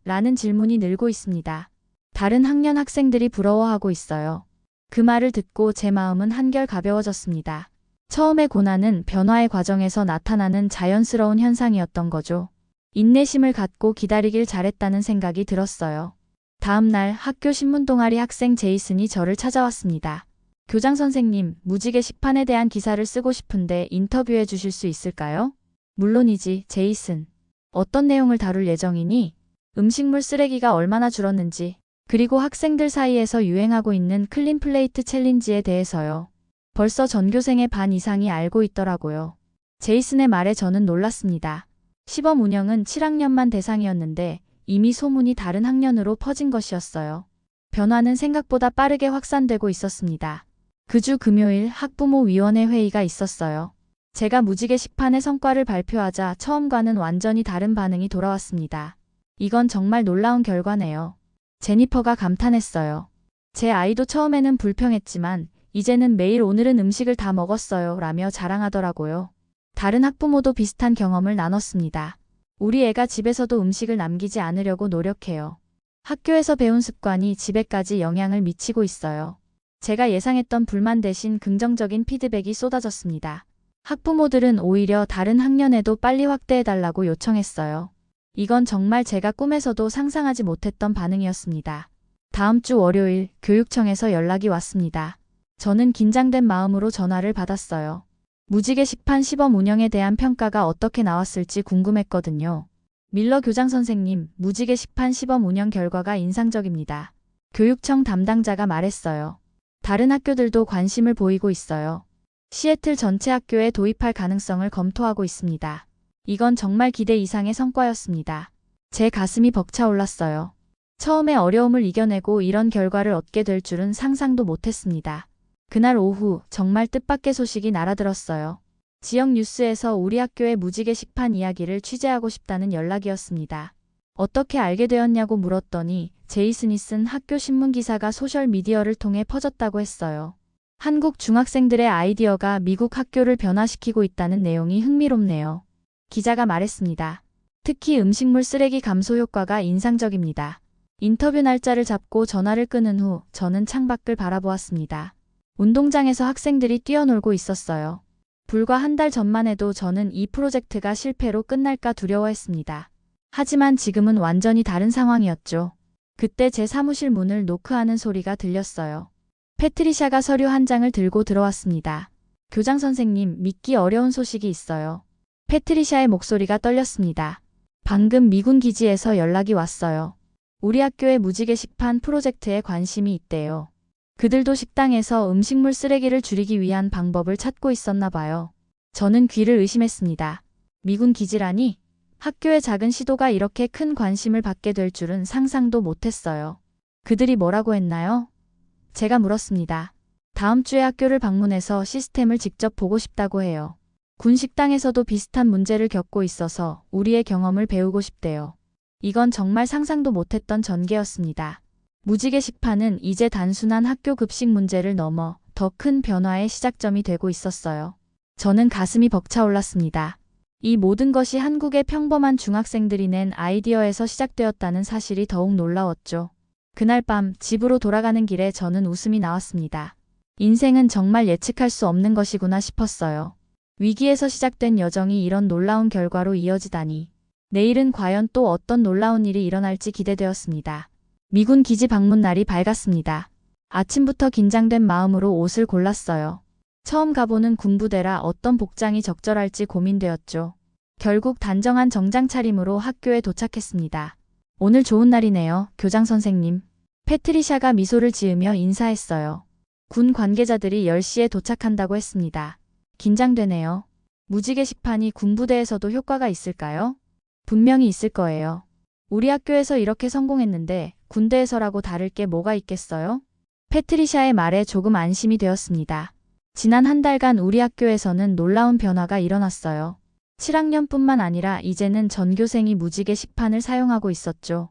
라는 질문이 늘고 있습니다. 다른 학년 학생들이 부러워하고 있어요. 그 말을 듣고 제 마음은 한결 가벼워졌습니다. 처음의 고난은 변화의 과정에서 나타나는 자연스러운 현상이었던 거죠. 인내심을 갖고 기다리길 잘했다는 생각이 들었어요. 다음 날 학교 신문 동아리 학생 제이슨이 저를 찾아왔습니다. 교장 선생님, 무지개 식판에 대한 기사를 쓰고 싶은데 인터뷰해 주실 수 있을까요? 물론이지, 제이슨. 어떤 내용을 다룰 예정이니? 음식물 쓰레기가 얼마나 줄었는지, 그리고 학생들 사이에서 유행하고 있는 클린 플레이트 챌린지에 대해서요. 벌써 전교생의 반 이상이 알고 있더라고요. 제이슨의 말에 저는 놀랐습니다. 시범 운영은 7학년만 대상이었는데 이미 소문이 다른 학년으로 퍼진 것이었어요. 변화는 생각보다 빠르게 확산되고 있었습니다. 그 주 금요일 학부모위원회 회의가 있었어요. 제가 무지개 식판의 성과를 발표하자 처음과는 완전히 다른 반응이 돌아왔습니다. 이건 정말 놀라운 결과네요. 제니퍼가 감탄했어요. 제 아이도 처음에는 불평했지만 이제는 매일 오늘은 음식을 다 먹었어요 라며 자랑하더라고요. 다른 학부모도 비슷한 경험을 나눴습니다. 우리 애가 집에서도 음식을 남기지 않으려고 노력해요. 학교에서 배운 습관이 집에까지 영향을 미치고 있어요. 제가 예상했던 불만 대신 긍정적인 피드백이 쏟아졌습니다. 학부모들은 오히려 다른 학년에도 빨리 확대해달라고 요청했어요. 이건 정말 제가 꿈에서도 상상하지 못했던 반응이었습니다. 다음 주 월요일 교육청에서 연락이 왔습니다. 저는 긴장된 마음으로 전화를 받았어요. 무지개 식판 시범 운영에 대한 평가가 어떻게 나왔을지 궁금했거든요. 밀러 교장 선생님, 무지개 식판 시범 운영 결과가 인상적입니다. 교육청 담당자가 말했어요. 다른 학교들도 관심을 보이고 있어요. 시애틀 전체 학교에 도입할 가능성을 검토하고 있습니다. 이건 정말 기대 이상의 성과였습니다. 제 가슴이 벅차올랐어요. 처음에 어려움을 이겨내고 이런 결과를 얻게 될 줄은 상상도 못했습니다. 그날 오후 정말 뜻밖의 소식이 날아들었어요. 지역 뉴스에서 우리 학교의 무지개 식판 이야기를 취재하고 싶다는 연락이었습니다. 어떻게 알게 되었냐고 물었더니 제이스니슨 학교 신문 기사가 소셜미디어를 통해 퍼졌다고 했어요. 한국 중학생들의 아이디어가 미국 학교를 변화시키고 있다는 내용이 흥미롭네요. 기자가 말했습니다. 특히 음식물 쓰레기 감소 효과가 인상적입니다. 인터뷰 날짜를 잡고 전화를 끊은 후 저는 창밖을 바라보았습니다. 운동장에서 학생들이 뛰어놀고 있었어요. 불과 한 달 전만 해도 저는 이 프로젝트가 실패로 끝날까 두려워했습니다. 하지만 지금은 완전히 다른 상황이었죠. 그때 제 사무실 문을 노크하는 소리가 들렸어요. 패트리샤가 서류 한 장을 들고 들어왔습니다. 교장 선생님, 믿기 어려운 소식이 있어요. 패트리샤의 목소리가 떨렸습니다. 방금 미군 기지에서 연락이 왔어요. 우리 학교의 무지개 식판 프로젝트에 관심이 있대요. 그들도 식당에서 음식물 쓰레기를 줄이기 위한 방법을 찾고 있었나 봐요. 저는 귀를 의심했습니다. 미군 기지라니? 학교의 작은 시도가 이렇게 큰 관심을 받게 될 줄은 상상도 못했어요. 그들이 뭐라고 했나요? 제가 물었습니다. 다음 주에 학교를 방문해서 시스템을 직접 보고 싶다고 해요. 군 식당에서도 비슷한 문제를 겪고 있어서 우리의 경험을 배우고 싶대요. 이건 정말 상상도 못했던 전개였습니다. 무지개 식판은 이제 단순한 학교 급식 문제를 넘어 더 큰 변화의 시작점이 되고 있었어요. 저는 가슴이 벅차올랐습니다. 이 모든 것이 한국의 평범한 중학생들이 낸 아이디어에서 시작되었다는 사실이 더욱 놀라웠죠. 그날 밤 집으로 돌아가는 길에 저는 웃음이 나왔습니다. 인생은 정말 예측할 수 없는 것이구나 싶었어요. 위기에서 시작된 여정이 이런 놀라운 결과로 이어지다니. 내일은 과연 또 어떤 놀라운 일이 일어날지 기대되었습니다. 미군 기지 방문 날이 밝았습니다. 아침부터 긴장된 마음으로 옷을 골랐어요. 처음 가보는 군부대라 어떤 복장이 적절할지 고민되었죠. 결국 단정한 정장 차림으로 학교에 도착했습니다. 오늘 좋은 날이네요, 교장 선생님. 패트리샤가 미소를 지으며 인사했어요. 군 관계자들이 10시에 도착한다고 했습니다. 긴장되네요. 무지개 식판이 군부대에서도 효과가 있을까요? 분명히 있을 거예요. 우리 학교에서 이렇게 성공했는데 군대에서라고 다를 게 뭐가 있겠어요? 패트리샤의 말에 조금 안심이 되었습니다. 지난 한 달간 우리 학교에서는 놀라운 변화가 일어났어요. 7학년뿐만 아니라 이제는 전교생이 무지개 식판을 사용하고 있었죠.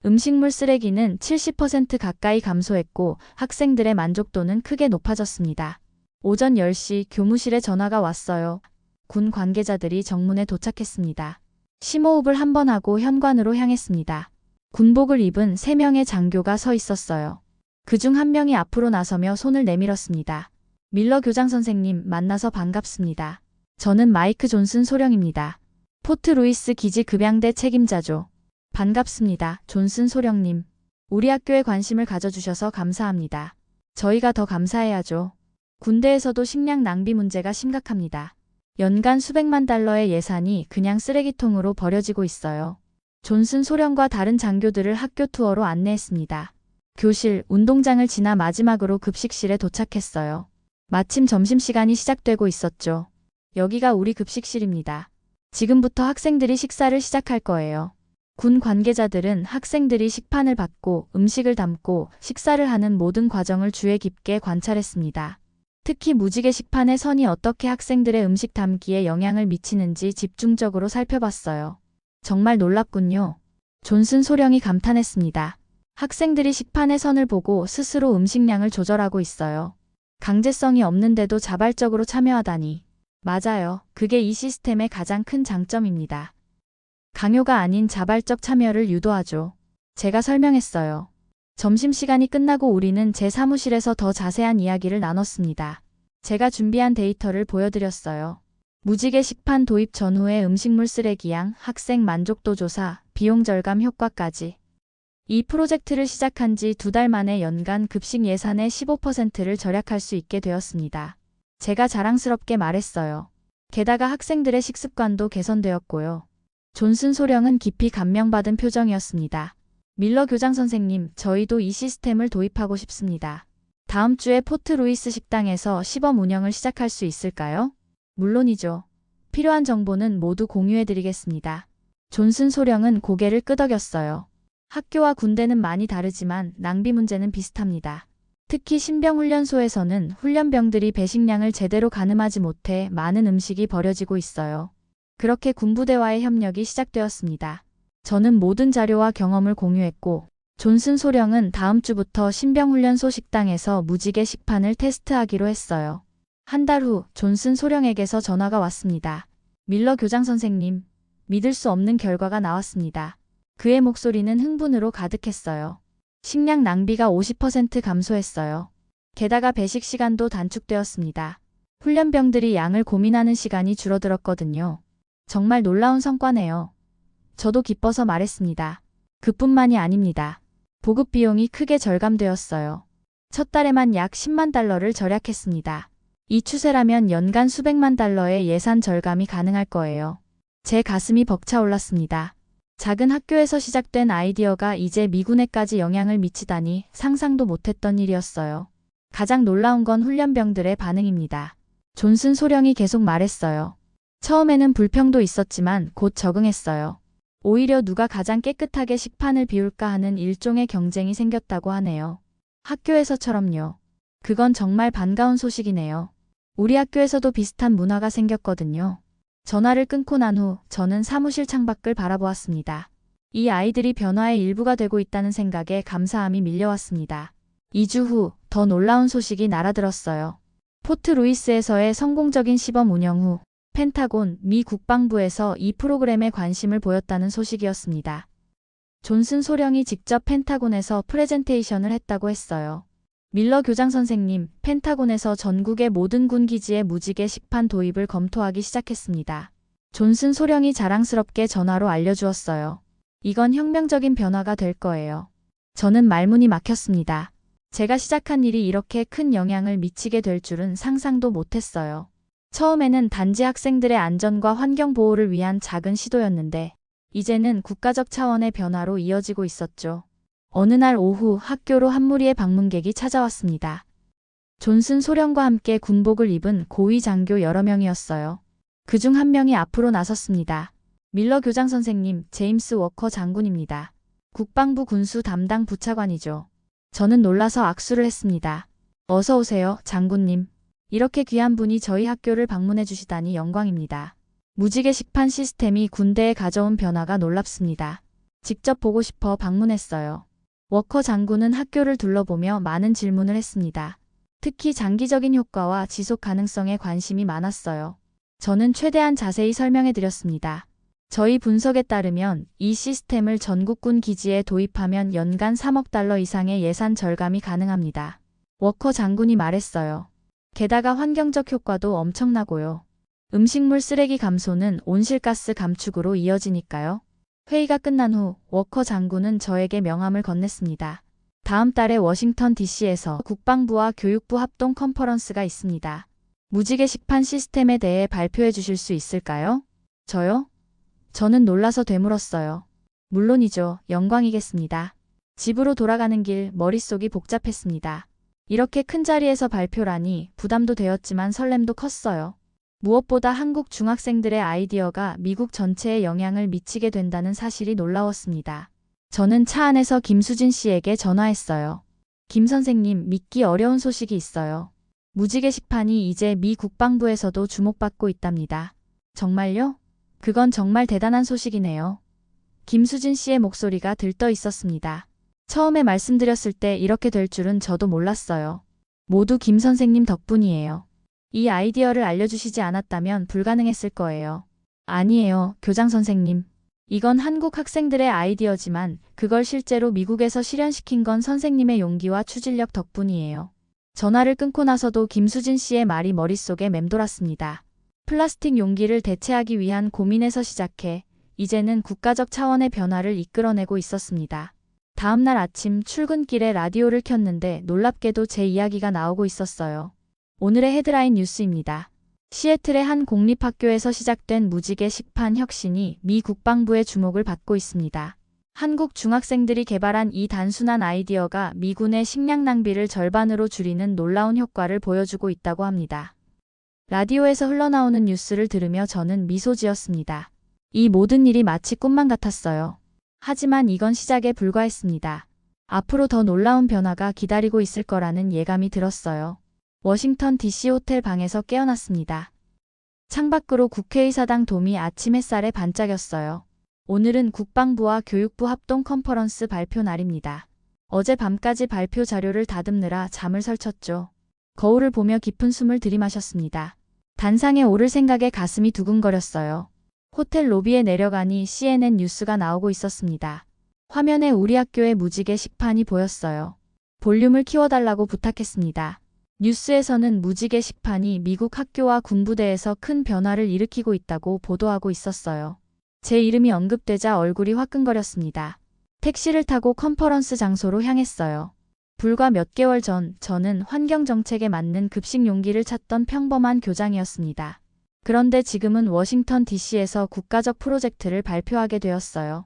음식물 쓰레기는 70% 가까이 감소했고 학생들의 만족도는 크게 높아졌습니다. 오전 10시 교무실에 전화가 왔어요. 군 관계자들이 정문에 도착했습니다. 심호흡을 한번 하고 현관으로 향했습니다. 군복을 입은 3명의 장교가 서 있었어요. 그중 한 명이 앞으로 나서며 손을 내밀었습니다. 밀러 교장 선생님, 만나서 반갑습니다. 저는 마이크 존슨 소령입니다. 포트 루이스 기지 급양대 책임자죠. 반갑습니다, 존슨 소령님. 우리 학교에 관심을 가져주셔서 감사합니다. 저희가 더 감사해야죠. 군대에서도 식량 낭비 문제가 심각합니다. 연간 수백만 달러의 예산이 그냥 쓰레기통으로 버려지고 있어요. 존슨 소령과 다른 장교들을 학교 투어로 안내했습니다. 교실, 운동장을 지나 마지막으로 급식실에 도착했어요. 마침 점심시간이 시작되고 있었죠. 여기가 우리 급식실입니다. 지금부터 학생들이 식사를 시작할 거예요. 군 관계자들은 학생들이 식판을 받고 음식을 담고 식사를 하는 모든 과정을 주의 깊게 관찰했습니다. 특히 무지개 식판의 선이 어떻게 학생들의 음식 담기에 영향을 미치는지 집중적으로 살펴봤어요. 정말 놀랍군요. 존슨 소령이 감탄했습니다. 학생들이 식판의 선을 보고 스스로 음식량을 조절하고 있어요. 강제성이 없는데도 자발적으로 참여하다니. 맞아요. 그게 이 시스템의 가장 큰 장점입니다. 강요가 아닌 자발적 참여를 유도하죠. 제가 설명했어요. 점심시간이 끝나고 우리는 제 사무실에서 더 자세한 이야기를 나눴습니다. 제가 준비한 데이터를 보여드렸어요. 무지개 식판 도입 전후의 음식물 쓰레기양, 학생 만족도 조사, 비용 절감 효과까지. 이 프로젝트를 시작한 지 2달 만에 연간 급식 예산의 15%를 절약할 수 있게 되었습니다. 제가 자랑스럽게 말했어요. 게다가 학생들의 식습관도 개선되었고요. 존슨 소령은 깊이 감명받은 표정이었습니다. 밀러 교장 선생님, 저희도 이 시스템을 도입하고 싶습니다. 다음 주에 포트 루이스 식당에서 시범 운영을 시작할 수 있을까요? 물론이죠. 필요한 정보는 모두 공유해드리겠습니다. 존슨 소령은 고개를 끄덕였어요. 학교와 군대는 많이 다르지만 낭비 문제는 비슷합니다. 특히 신병훈련소에서는 훈련병들이 배식량을 제대로 가늠하지 못해 많은 음식이 버려지고 있어요. 그렇게 군부대와의 협력이 시작되었습니다. 저는 모든 자료와 경험을 공유했고, 존슨 소령은 다음 주부터 신병훈련소 식당에서 무지개 식판을 테스트하기로 했어요. 한 달 후 존슨 소령에게서 전화가 왔습니다. 밀러 교장 선생님, 믿을 수 없는 결과가 나왔습니다. 그의 목소리는 흥분으로 가득했어요. 식량 낭비가 50% 감소했어요. 게다가 배식 시간도 단축되었습니다. 훈련병들이 양을 고민하는 시간이 줄어들었거든요. 정말 놀라운 성과네요. 저도 기뻐서 말했습니다. 그뿐만이 아닙니다. 보급 비용이 크게 절감되었어요. 첫 달에만 약 10만 달러를 절약했습니다. 이 추세라면 연간 수백만 달러의 예산 절감이 가능할 거예요. 제 가슴이 벅차올랐습니다. 작은 학교에서 시작된 아이디어가 이제 미군에까지 영향을 미치다니 상상도 못했던 일이었어요. 가장 놀라운 건 훈련병들의 반응입니다. 존슨 소령이 계속 말했어요. 처음에는 불평도 있었지만 곧 적응했어요. 오히려 누가 가장 깨끗하게 식판을 비울까 하는 일종의 경쟁이 생겼다고 하네요. 학교에서처럼요. 그건 정말 반가운 소식이네요. 우리 학교에서도 비슷한 문화가 생겼거든요. 전화를 끊고 난 후 저는 사무실 창밖을 바라보았습니다. 이 아이들이 변화의 일부가 되고 있다는 생각에 감사함이 밀려왔습니다. 2주 후 더 놀라운 소식이 날아들었어요. 포트 루이스에서의 성공적인 시범 운영 후 펜타곤, 미 국방부에서 이 프로그램에 관심을 보였다는 소식이었습니다. 존슨 소령이 직접 펜타곤에서 프레젠테이션을 했다고 했어요. 밀러 교장 선생님, 펜타곤에서 전국의 모든 군 기지에 무지개 식판 도입을 검토하기 시작했습니다. 존슨 소령이 자랑스럽게 전화로 알려주었어요. 이건 혁명적인 변화가 될 거예요. 저는 말문이 막혔습니다. 제가 시작한 일이 이렇게 큰 영향을 미치게 될 줄은 상상도 못했어요. 처음에는 단지 학생들의 안전과 환경 보호를 위한 작은 시도였는데, 이제는 국가적 차원의 변화로 이어지고 있었죠. 어느 날 오후 학교로 한 무리의 방문객이 찾아왔습니다. 존슨 소령과 함께 군복을 입은 고위 장교 여러 명이었어요. 그중 한 명이 앞으로 나섰습니다. 밀러 교장 선생님, 제임스 워커 장군입니다. 국방부 군수 담당 부차관이죠. 저는 놀라서 악수를 했습니다. 어서 오세요, 장군님. 이렇게 귀한 분이 저희 학교를 방문해 주시다니 영광입니다. 무지개 식판 시스템이 군대에 가져온 변화가 놀랍습니다. 직접 보고 싶어 방문했어요. 워커 장군은 학교를 둘러보며 많은 질문을 했습니다. 특히 장기적인 효과와 지속 가능성에 관심이 많았어요. 저는 최대한 자세히 설명해 드렸습니다. 저희 분석에 따르면 이 시스템을 전국군 기지에 도입하면 연간 3억 달러 이상의 예산 절감이 가능합니다. 워커 장군이 말했어요. 게다가 환경적 효과도 엄청나고요. 음식물 쓰레기 감소는 온실가스 감축으로 이어지니까요. 회의가 끝난 후 워커 장군은 저에게 명함을 건넸습니다. 다음 달에 워싱턴 DC에서 국방부와 교육부 합동 컨퍼런스가 있습니다. 무지개 식판 시스템에 대해 발표해 주실 수 있을까요? 저요? 저는 놀라서 되물었어요. 물론이죠. 영광이겠습니다. 집으로 돌아가는 길 머릿속이 복잡했습니다. 이렇게 큰 자리에서 발표라니 부담도 되었지만 설렘도 컸어요. 무엇보다 한국 중학생들의 아이디어가 미국 전체에 영향을 미치게 된다는 사실이 놀라웠습니다. 저는 차 안에서 김수진 씨에게 전화했어요. 김 선생님, 믿기 어려운 소식이 있어요. 무지 게시판이 이제 미 국방부에서도 주목받고 있답니다. 정말요? 그건 정말 대단한 소식이네요. 김수진 씨의 목소리가 들떠 있었습니다. 처음에 말씀드렸을 때 이렇게 될 줄은 저도 몰랐어요. 모두 김 선생님 덕분이에요. 이 아이디어를 알려주시지 않았다면 불가능했을 거예요. 아니에요, 교장 선생님. 이건 한국 학생들의 아이디어지만 그걸 실제로 미국에서 실현시킨 건 선생님의 용기와 추진력 덕분이에요. 전화를 끊고 나서도 김수진 씨의 말이 머릿속에 맴돌았습니다. 플라스틱 용기를 대체하기 위한 고민에서 시작해 이제는 국가적 차원의 변화를 이끌어내고 있었습니다. 다음 날 아침 출근길에 라디오를 켰는데 놀랍게도 제 이야기가 나오고 있었어요. 오늘의 헤드라인 뉴스입니다. 시애틀의 한 공립학교에서 시작된 무지개 식판 혁신이 미 국방부의 주목을 받고 있습니다. 한국 중학생들이 개발한 이 단순한 아이디어가 미군의 식량 낭비를 절반으로 줄이는 놀라운 효과를 보여주고 있다고 합니다. 라디오에서 흘러나오는 뉴스를 들으며 저는 미소 지었습니다. 이 모든 일이 마치 꿈만 같았어요. 하지만 이건 시작에 불과했습니다. 앞으로 더 놀라운 변화가 기다리고 있을 거라는 예감이 들었어요. 워싱턴 DC 호텔 방에서 깨어났습니다. 창밖으로 국회의사당 돔이 아침 햇살에 반짝였어요. 오늘은 국방부와 교육부 합동 컨퍼런스 발표 날입니다. 어제 밤까지 발표 자료를 다듬느라 잠을 설쳤죠. 거울을 보며 깊은 숨을 들이마셨습니다. 단상에 오를 생각에 가슴이 두근거렸어요. 호텔 로비에 내려가니 CNN 뉴스가 나오고 있었습니다. 화면에 우리 학교의 무지개 식판이 보였어요. 볼륨을 키워달라고 부탁했습니다. 뉴스에서는 무지개 식판이 미국 학교와 군부대에서 큰 변화를 일으키고 있다고 보도하고 있었어요. 제 이름이 언급되자 얼굴이 화끈거렸습니다. 택시를 타고 컨퍼런스 장소로 향했어요. 불과 몇 개월 전 저는 환경정책에 맞는 급식 용기를 찾던 평범한 교장이었습니다. 그런데 지금은 워싱턴 DC에서 국가적 프로젝트를 발표하게 되었어요.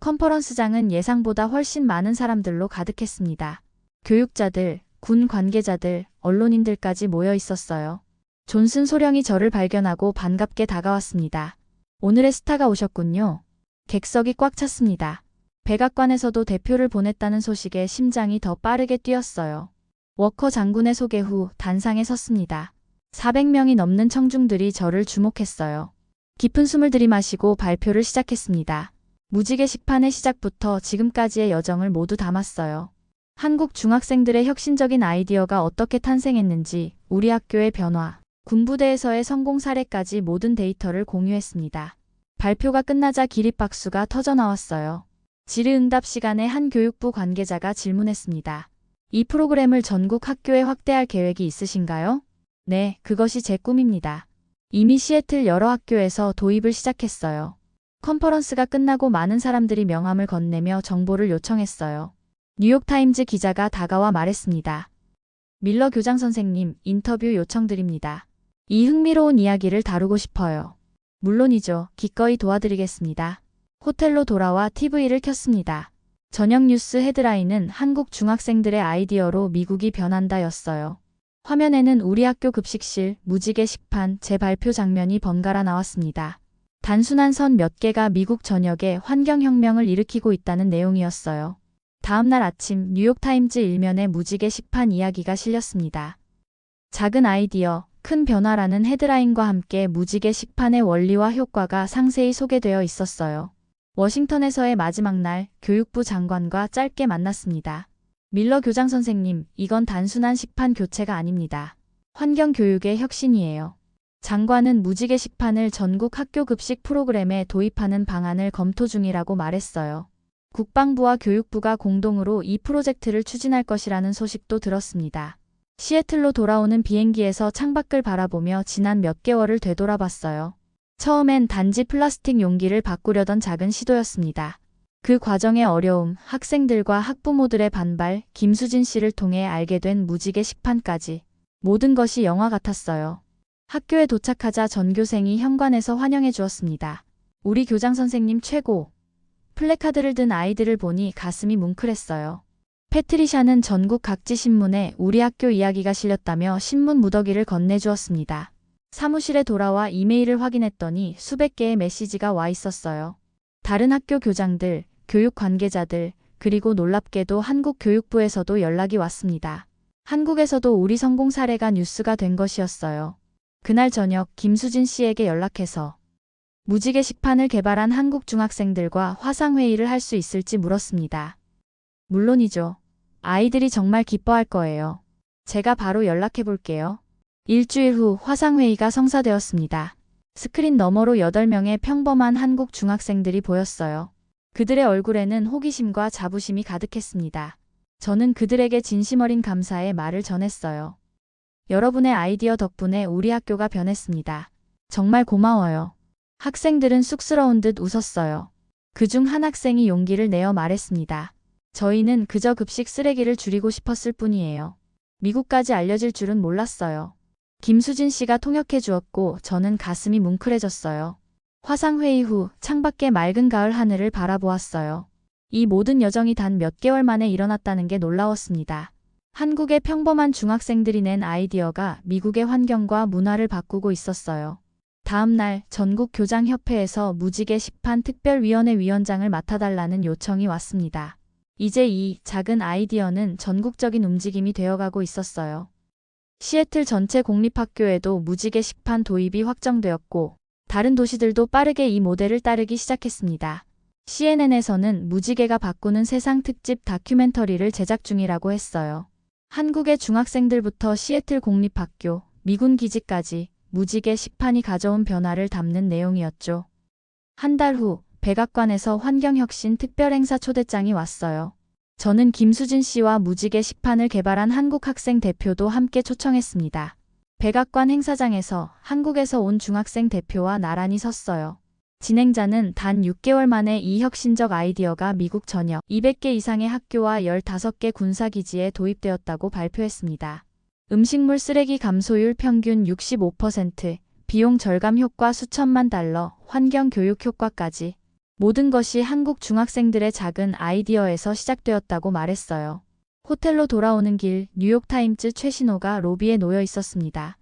컨퍼런스장은 예상보다 훨씬 많은 사람들로 가득했습니다. 교육자들, 군 관계자들, 언론인들까지 모여 있었어요. 존슨 소령이 저를 발견하고 반갑게 다가왔습니다. 오늘의 스타가 오셨군요. 객석이 꽉 찼습니다. 백악관에서도 대표를 보냈다는 소식에 심장이 더 빠르게 뛰었어요. 워커 장군의 소개 후 단상에 섰습니다. 400명이 넘는 청중들이 저를 주목했어요. 깊은 숨을 들이마시고 발표를 시작했습니다. 무지개 식판의 시작부터 지금까지의 여정을 모두 담았어요. 한국 중학생들의 혁신적인 아이디어가 어떻게 탄생했는지, 우리 학교의 변화, 군부대에서의 성공 사례까지 모든 데이터를 공유했습니다. 발표가 끝나자 기립박수가 터져나왔어요. 질의응답 시간에 한 교육부 관계자가 질문했습니다. 이 프로그램을 전국 학교에 확대할 계획이 있으신가요? 네, 그것이 제 꿈입니다. 이미 시애틀 여러 학교에서 도입을 시작했어요. 컨퍼런스가 끝나고 많은 사람들이 명함을 건네며 정보를 요청했어요. 뉴욕타임즈 기자가 다가와 말했습니다. 밀러 교장 선생님, 인터뷰 요청드립니다. 이 흥미로운 이야기를 다루고 싶어요. 물론이죠. 기꺼이 도와드리겠습니다. 호텔로 돌아와 TV를 켰습니다. 저녁 뉴스 헤드라인은 한국 중학생들의 아이디어로 미국이 변한다였어요. 화면에는 우리 학교 급식실, 무지개 식판, 제 발표 장면이 번갈아 나왔습니다. 단순한 선 몇 개가 미국 전역에 환경혁명을 일으키고 있다는 내용이었어요. 다음 날 아침 뉴욕타임즈 일면에 무지개 식판 이야기가 실렸습니다. 작은 아이디어, 큰 변화라는 헤드라인과 함께 무지개 식판의 원리와 효과가 상세히 소개되어 있었어요. 워싱턴에서의 마지막 날 교육부 장관과 짧게 만났습니다. 밀러 교장 선생님, 이건 단순한 식판 교체가 아닙니다. 환경교육의 혁신이에요. 장관은 무지개 식판을 전국 학교 급식 프로그램에 도입하는 방안을 검토 중이라고 말했어요. 국방부와 교육부가 공동으로 이 프로젝트를 추진할 것이라는 소식도 들었습니다. 시애틀로 돌아오는 비행기에서 창밖을 바라보며 지난 몇 개월을 되돌아봤어요. 처음엔 단지 플라스틱 용기를 바꾸려던 작은 시도였습니다. 그 과정의 어려움, 학생들과 학부모들의 반발, 김수진 씨를 통해 알게 된 무지개 식판까지 모든 것이 영화 같았어요. 학교에 도착하자 전교생이 현관에서 환영해 주었습니다. 우리 교장 선생님 최고! 플래카드를 든 아이들을 보니 가슴이 뭉클했어요. 패트리샤는 전국 각지 신문에 우리 학교 이야기가 실렸다며 신문 무더기를 건네주었습니다. 사무실에 돌아와 이메일을 확인했더니 수백 개의 메시지가 와 있었어요. 다른 학교 교장들, 교육 관계자들, 그리고 놀랍게도 한국 교육부에서도 연락이 왔습니다. 한국에서도 우리 성공 사례가 뉴스가 된 것이었어요. 그날 저녁 김수진 씨에게 연락해서 무지 게시판을 개발한 한국 중학생들과 화상회의를 할 수 있을지 물었습니다. 물론이죠. 아이들이 정말 기뻐할 거예요. 제가 바로 연락해 볼게요. 일주일 후 화상회의가 성사되었습니다. 스크린 너머로 8명의 평범한 한국 중학생들이 보였어요. 그들의 얼굴에는 호기심과 자부심이 가득했습니다. 저는 그들에게 진심 어린 감사의 말을 전했어요. 여러분의 아이디어 덕분에 우리 학교가 변했습니다. 정말 고마워요. 학생들은 쑥스러운 듯 웃었어요. 그중 한 학생이 용기를 내어 말했습니다. 저희는 그저 급식 쓰레기를 줄이고 싶었을 뿐이에요. 미국까지 알려질 줄은 몰랐어요. 김수진 씨가 통역해 주었고 저는 가슴이 뭉클해졌어요. 화상회의 후 창밖의 맑은 가을 하늘을 바라보았어요. 이 모든 여정이 단 몇 개월 만에 일어났다는 게 놀라웠습니다. 한국의 평범한 중학생들이 낸 아이디어가 미국의 환경과 문화를 바꾸고 있었어요. 다음 날 전국교장협회에서 무지 게시판 특별위원회 위원장을 맡아달라는 요청이 왔습니다. 이제 이 작은 아이디어는 전국적인 움직임이 되어가고 있었어요. 시애틀 전체 공립학교에도 무지 게시판 도입이 확정되었고 다른 도시들도 빠르게 이 모델을 따르기 시작했습니다. CNN에서는 무지개가 바꾸는 세상 특집 다큐멘터리를 제작 중이라고 했어요. 한국의 중학생들부터 시애틀 공립학교, 미군 기지까지 무지개 시판이 가져온 변화를 담는 내용이었죠. 한 달 후 백악관에서 환경혁신 특별행사 초대장이 왔어요. 저는 김수진 씨와 무지개 시판을 개발한 한국 학생 대표도 함께 초청했습니다. 백악관 행사장에서 한국에서 온 중학생 대표와 나란히 섰어요. 진행자는 단 6개월 만에 이 혁신적 아이디어가 미국 전역 200개 이상의 학교와 15개 군사기지에 도입되었다고 발표했습니다. 음식물 쓰레기 감소율 평균 65%, 비용 절감 효과 수천만 달러, 환경 교육 효과까지 모든 것이 한국 중학생들의 작은 아이디어에서 시작되었다고 말했어요. 호텔로 돌아오는 길 뉴욕타임즈 최신호가 로비에 놓여 있었습니다.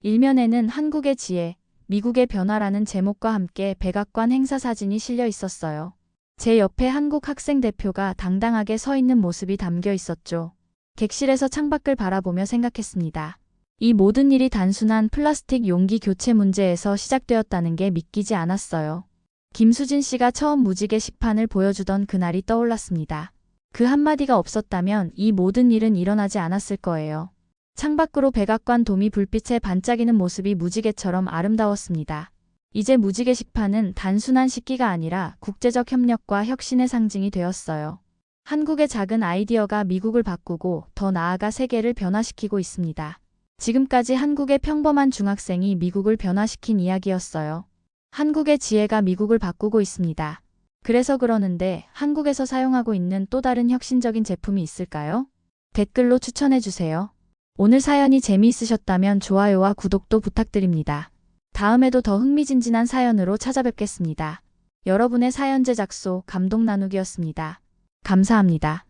일면에는 한국의 지혜, 미국의 변화라는 제목과 함께 백악관 행사 사진이 실려 있었어요. 제 옆에 한국 학생 대표가 당당하게 서 있는 모습이 담겨 있었죠. 객실에서 창밖을 바라보며 생각했습니다. 이 모든 일이 단순한 플라스틱 용기 교체 문제에서 시작되었다는 게 믿기지 않았어요. 김수진 씨가 처음 무지개 시판을 보여주던 그날이 떠올랐습니다. 그 한마디가 없었다면 이 모든 일은 일어나지 않았을 거예요. 창밖으로 백악관 도미 불빛에 반짝이는 모습이 무지개처럼 아름다웠습니다. 이제 무지개 시판은 단순한 식기가 아니라 국제적 협력과 혁신의 상징이 되었어요. 한국의 작은 아이디어가 미국을 바꾸고 더 나아가 세계를 변화시키고 있습니다. 지금까지 한국의 평범한 중학생이 미국을 변화시킨 이야기였어요. 한국의 지혜가 미국을 바꾸고 있습니다. 그래서 그러는데 한국에서 사용하고 있는 또 다른 혁신적인 제품이 있을까요? 댓글로 추천해주세요. 오늘 사연이 재미있으셨다면 좋아요와 구독도 부탁드립니다. 다음에도 더 흥미진진한 사연으로 찾아뵙겠습니다. 여러분의 사연 제작소 감동 나누기였습니다. 감사합니다.